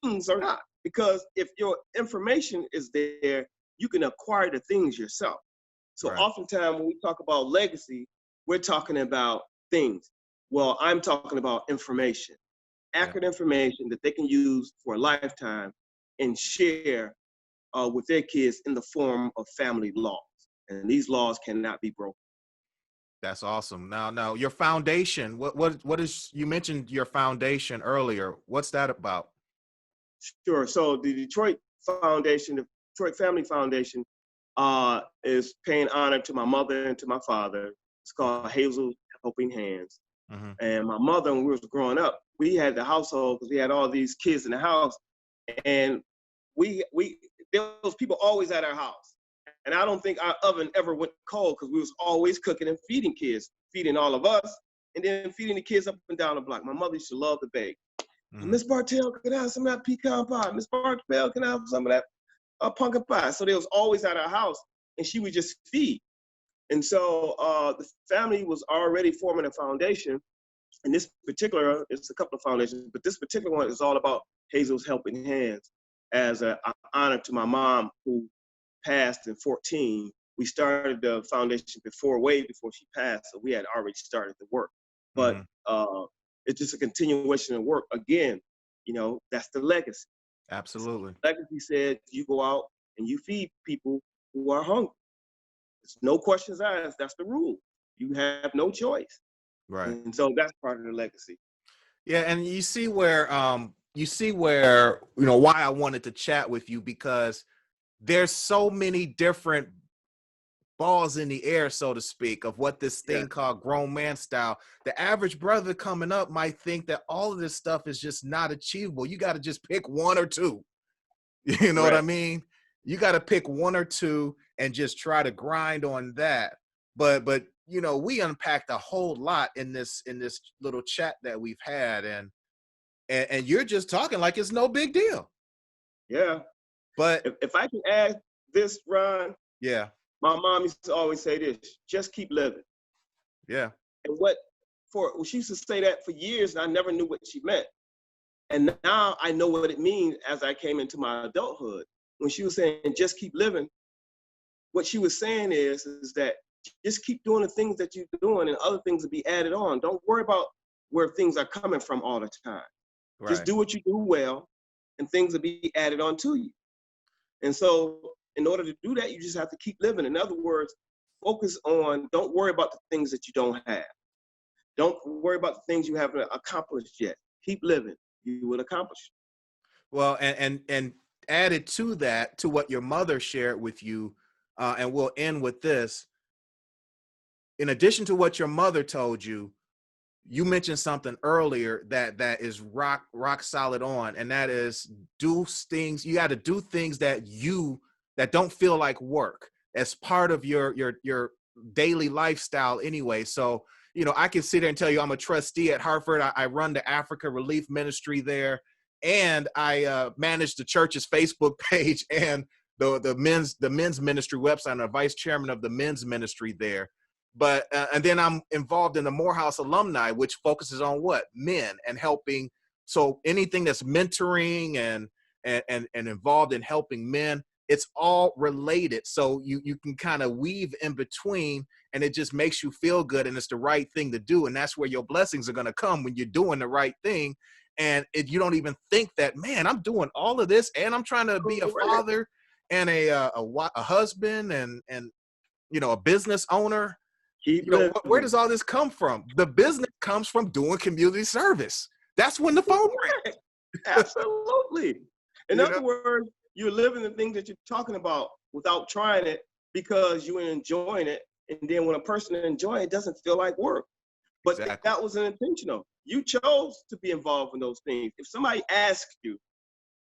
things or not. Because if your information is there, you can acquire the things yourself. So Right. oftentimes when we talk about legacy, we're talking about things. Well, I'm talking about information, Yeah. accurate information that they can use for a lifetime and share with their kids in the form of family laws. And these laws cannot be broken. That's awesome. Now your foundation, what is, you mentioned your foundation earlier. What's that about? Sure. So the Detroit Foundation, the Detroit Family Foundation, is paying honor to my mother and to my father. It's Okay. called Hazel Helping Hands. Hmm. And my mother, when we was growing up, we had the household because we had all these kids in the house, and we there was people always at our house. And I don't think our oven ever went cold because we was always cooking and feeding kids, feeding all of us, and then feeding the kids up and down the block. My mother used to love to bake. Hmm. Miss Bartel, can I have some of that pecan pie? Miss Bartel, can I have some of that pumpkin pie? So they was always at our house, and she would just feed. And so the family was already forming a foundation. And this particular, it's a couple of foundations, but this particular one is all about Hazel's Helping Hands as an honor to my mom who passed in 14. We started the foundation way before she passed, so we had already started the work. But Hmm. it's just a continuation of work. Again, that's the legacy. Absolutely. Legacy said you go out and you feed people who are hungry. It's no questions asked. That's the rule. You have no choice. Right. And so that's part of the legacy. Yeah, and you see where why I wanted to chat with you, because there's so many different balls in the air, so to speak, of what this Yeah, thing called grown man style. The average brother coming up might think that all of this stuff is just not achievable. You got to just pick one or two. You know what I correct. mean? You got to pick one or two and just try to grind on that. But we unpacked a whole lot in this little chat that we've had, and you're just talking like it's no big deal. Yeah. But If I can add this, Ron, yeah, my mom used to always say this: just keep living. yeah, And she used to say that for years, and I never knew what she meant. And now I know what it means as I came into my adulthood. When she was saying just keep living, what she was saying is that just keep doing the things that you're doing, and other things will be added on. Don't worry about where things are coming from all the time. Just right. do what you do well, and things will be added on to you. And so, in order to do that, you just have to keep living. In other words, don't worry about the things that you don't have. Don't worry about the things you haven't accomplished yet. Keep living. You will accomplish. Well, and added to that, to what your mother shared with you, and we'll end with this. In addition to what your mother told you, you mentioned something earlier that is rock solid on, and that is, do things. You got to do things that don't feel like work, as part of your daily lifestyle anyway. So I can sit there and tell you I'm a trustee at Hartford. I run the Africa Relief Ministry there, and I manage the church's Facebook page and the men's ministry website. I'm the vice chairman of the men's ministry there. But and then I'm involved in the Morehouse alumni, which focuses on what? Men, and helping. So anything that's mentoring and involved in helping men, it's all related. So you can kind of weave in between, and it just makes you feel good, and it's the right thing to do. And that's where your blessings are going to come, when you're doing the right thing. And you don't even think that, man, I'm doing all of this, and I'm trying to be a Correct. father and a husband and a business owner. Keep Where living. does all this come from? The business comes from doing community service. That's when the phone rings. Correct. Absolutely. In You know, other words, you're living the things that you're talking about without trying it because you're enjoying it. And then when a person enjoys it, it doesn't feel like work. But exactly. that was an intentional. You chose to be involved in those things. If somebody asked you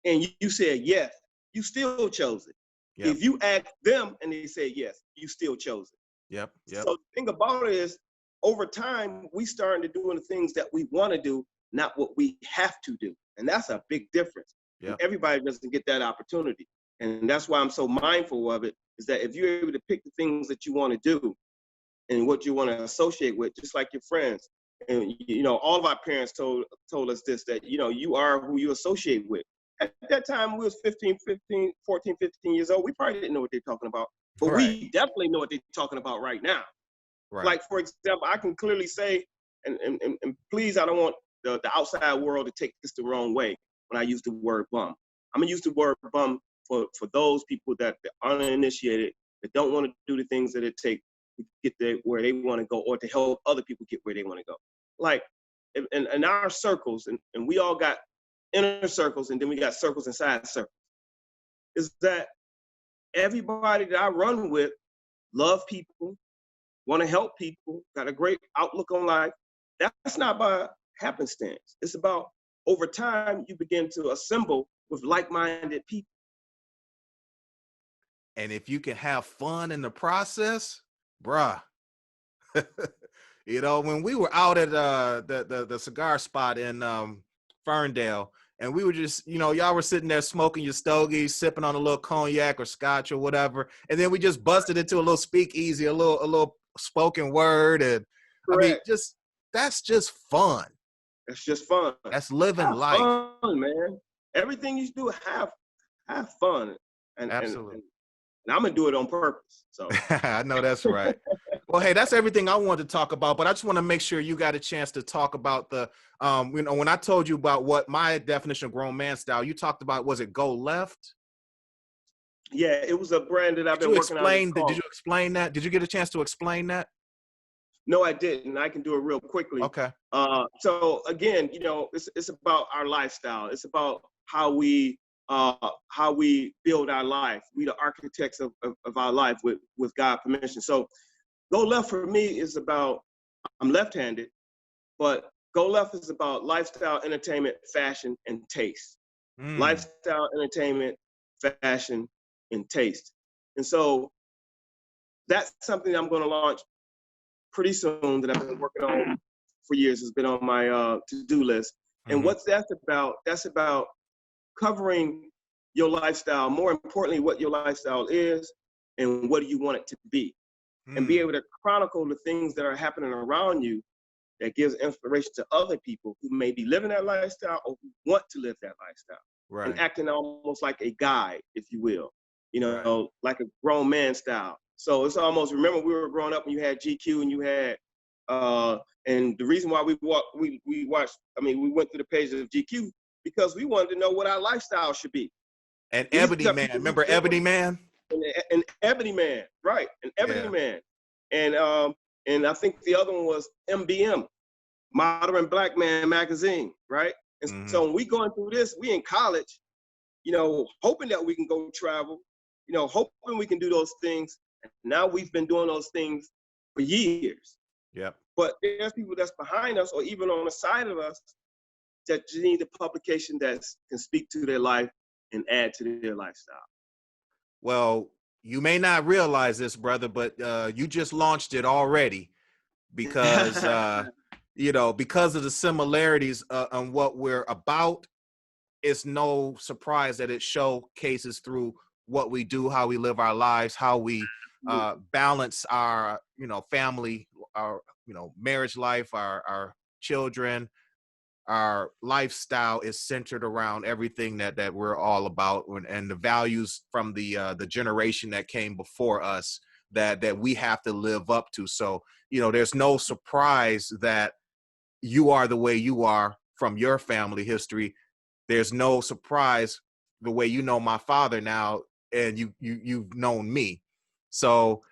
and you said yes, you still chose it. Yep. If you asked them and they said yes, you still chose it. Yep. Yep. So the thing about it is, over time, we starting to doing the things that we want to do, not what we have to do. And that's a big difference. And Yep. everybody doesn't get that opportunity. And that's why I'm so mindful of it, is that if you're able to pick the things that you want to do and what you want to associate with, just like your friends. And all of our parents told us this, that you are who you associate with. At that time, we was 14, 15 years old. We probably didn't know what they're talking about, but Right. we definitely know what they're talking about right now. Right. Like, for example, I can clearly say, and please, I don't want the outside world to take this the wrong way when I use the word bum. I'm gonna use the word bum for those people that are uninitiated, that don't want to do the things that it takes. to get where they want to go, or to help other people get where they want to go. Like in our circles, and we all got inner circles, and then we got circles inside circles, is that everybody that I run with love people, want to help people, got a great outlook on life. That's not by happenstance. It's about, over time, you begin to assemble with like-minded people. And if you can have fun in the process, bruh. You know, when we were out at the cigar spot in Ferndale, and we were just, you know, y'all were sitting there smoking your stogies, sipping on a little cognac or scotch or whatever, and then we just busted into a little speakeasy, a little spoken word, and Correct. I mean, just that's just fun. It's just fun. That's living have life. Fun, man. Everything you do, have fun, and Absolutely. And I'm gonna do it on purpose. So I know that's right. Well, hey, that's everything I wanted to talk about, but I just want to make sure you got a chance to talk about the, you know, when I told you about what my definition of grown man style, you talked about, was it Go Left? Yeah, it was a brand that I've been working on. Did you explain that? Did you get a chance to explain that? No, I didn't. I can do it real quickly. Okay. So again, you know, it's about our lifestyle. It's about how we build our life. We the architects of our life with God's permission. So Go Left for me is about, I'm left-handed, but Go Left is about lifestyle, entertainment, fashion, and taste. Lifestyle, entertainment, fashion, and taste. And so that's something I'm going to launch pretty soon, that I've been working on for years. It's been on my to-do list. And what's that's about covering your lifestyle, more importantly, what your lifestyle is and what do you want it to be. And be able to chronicle the things that are happening around you that gives inspiration to other people who may be living that lifestyle or who want to live that lifestyle. Right. And acting almost like a guide, if you will, you know, right, like a grown man style. So it's almost, remember we were growing up and you had GQ and you had, and the reason why we watched, I mean, we went through the pages of GQ because we wanted to know what our lifestyle should be. And Ebony Man, remember Ebony Man? And Ebony Man, right? And Ebony Man, and I think the other one was MBM, Modern Black Man Magazine, right? And so when we going through this, we in college, you know, hoping that we can go travel, you know, hoping we can do those things. And now we've been doing those things for years. Yep. But there's people that's behind us, or even on the side of us, that just need a publication that can speak to their life and add to their lifestyle. Well, you may not realize this, brother, but you just launched it already because, you know, because of the similarities on what we're about. It's no surprise that it showcases through what we do, how we live our lives, how we balance our, you know, family, our, you know, marriage life, our children. Our lifestyle is centered around everything that we're all about, and the values from the generation that came before us that we have to live up to. So, you know, there's no surprise that you are the way you are from your family history. There's no surprise the way you know my father now, and you've known me. So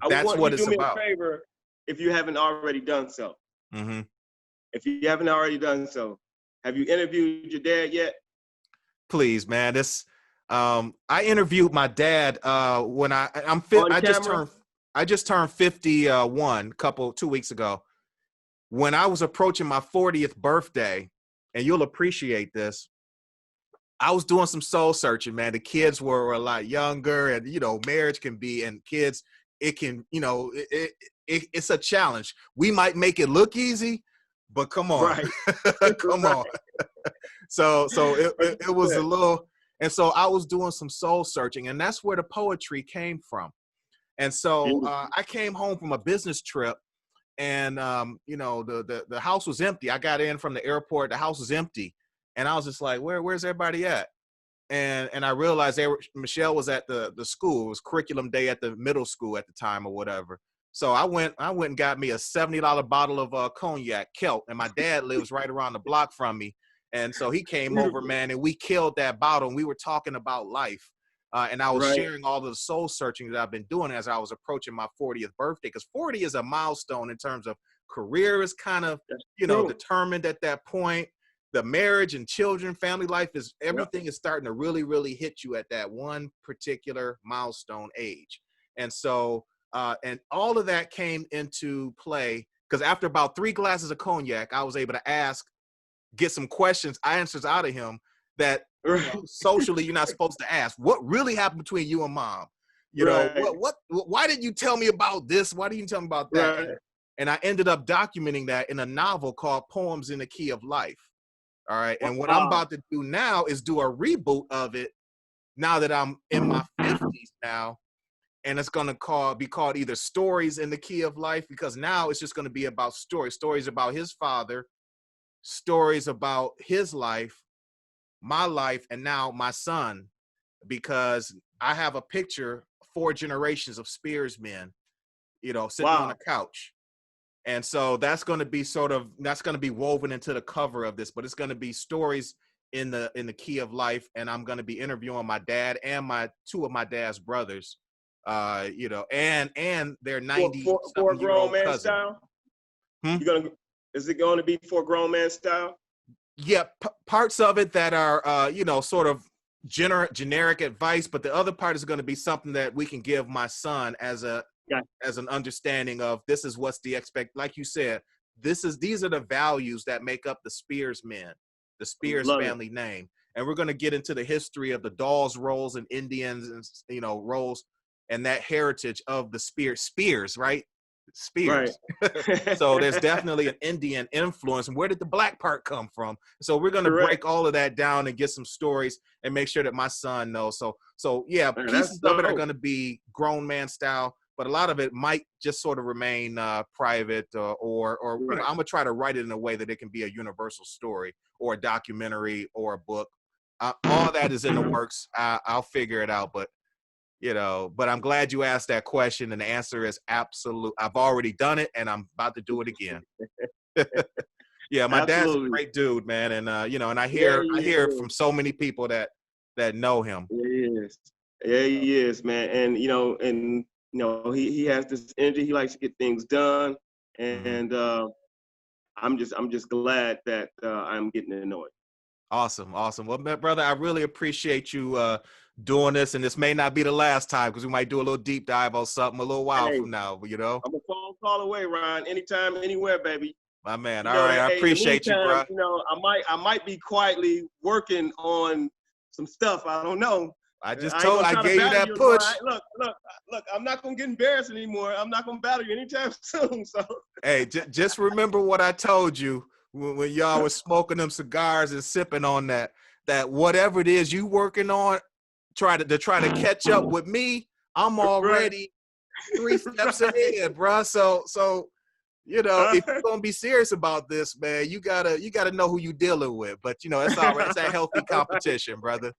that's what it's about. Do me a favor if you haven't already done so. Mm-hmm. If you haven't already done so, have you interviewed your dad yet? Please, man. This I interviewed my dad when I'm fit. I just turned 51 2 weeks ago. When I was approaching my 40th birthday, and you'll appreciate this, I was doing some soul searching, man. The kids were a lot younger, and you know, marriage can be, and kids, it can, you know, it's a challenge. We might make it look easy, but come on, right. Come on. So it was a little, and so I was doing some soul searching, and that's where the poetry came from. And so I came home from a business trip, and you know, the house was empty. I got in from the airport, the house was empty, and I was just like, where's everybody at? And I realized Michelle was at the school. It was curriculum day at the middle school at the time or whatever. So I went and got me a $70 bottle of cognac, Kelp, and my dad lives right around the block from me. And so he came over, man, and we killed that bottle, and we were talking about life. And I was Right. sharing all of the soul searching that I've been doing as I was approaching my 40th birthday, because 40 is a milestone in terms of career is kind of, That's you know, true. determined at that point. The marriage and children, family life is Yep. everything is starting to really, really hit you at that one particular milestone age. And so, and all of that came into play because after about 3 glasses of cognac, I was able to get some questions, answers out of him that, you know, Right. socially you're not supposed to ask. What really happened between you and mom? You know, Right. why didn't you tell me about this? Why didn't you tell me about that? Right. And I ended up documenting that in a novel called Poems in the Key of Life. All right. And what I'm Wow. about to do now is do a reboot of it now that I'm in my 50s now. And it's going to be called either Stories in the Key of Life, because now it's just going to be about stories about his father, stories about his life, my life, and now my son, because I have a picture, 4 generations of Spearsmen, you know, sitting on a Wow. couch. And so that's going to be that's going to be woven into the cover of this, but it's going to be stories in the key of life. And I'm going to be interviewing my dad and two of my dad's brothers, you know, and their For 90-something year grown old man cousin. style. Hmm? You're gonna. Is it going to be for grown man style? Yeah, parts of it that are, you know, sort of generic advice, but the other part is going to be something that we can give my son as Yeah. an understanding of this is what's the like you said, these are the values that make up the Spears men, the Spears Love it. family name. And we're going to get into the history of the Dawes rolls and Indians and, you know, rolls and that heritage of the Spears, right? Right. Spears. So there's definitely an Indian influence. And where did the black part come from? So we're going to Correct. break all of that down and get some stories and make sure that my son knows. So yeah, Man, that's pieces of it are dope. going to be grown man style, but a lot of it might just sort of remain private, or you know, Right. I'm gonna try to write it in a way that it can be a universal story or a documentary or a book. All that is in the works. I'll figure it out, but you know, but I'm glad you asked that question, and the answer is absolute. I've already done it, and I'm about to do it again. Yeah, my dad's a Absolutely. great dude, man, and you know, and Yeah, I he hear is. from so many people that know him. Yeah, he is. Yeah, he is, man. And he has this energy. He likes to get things done, Mhm. and I'm just glad that I'm getting to know it. Awesome, awesome. Well, brother, I really appreciate you doing this, and this may not be the last time because we might do a little deep dive on something a little while Hey, from now. You know, I'm a phone call away, Ryan. Anytime, anywhere, baby. my man. You All know right, that. I Hey, in the appreciate you, meantime, bro. I might be quietly working on some stuff. I don't know. I ain't gonna I try to gave you battle that you. No, push. look. I'm not gonna get embarrassed anymore. I'm not gonna battle you anytime soon. So Hey, just remember what I told you when y'all was smoking them cigars and sipping on that whatever it is you working on, try to catch up with me. I'm right, already 3 steps right. ahead, bro. So you know, All if you're gonna be serious about this, man, you gotta know who you dealing with. But you know, it's all right. It's a healthy competition, brother.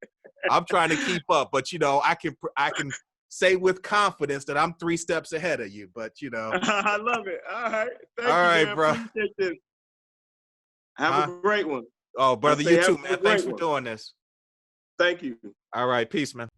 I'm trying to keep up, but you know, I can say with confidence that I'm 3 steps ahead of you. But you know, I love it. All right. all Thank you, right, man. bro. Appreciate this. Have a Huh? great one. Oh, I brother, say you have too, a man. Thanks great for one. doing this. Thank you. All right, peace, man.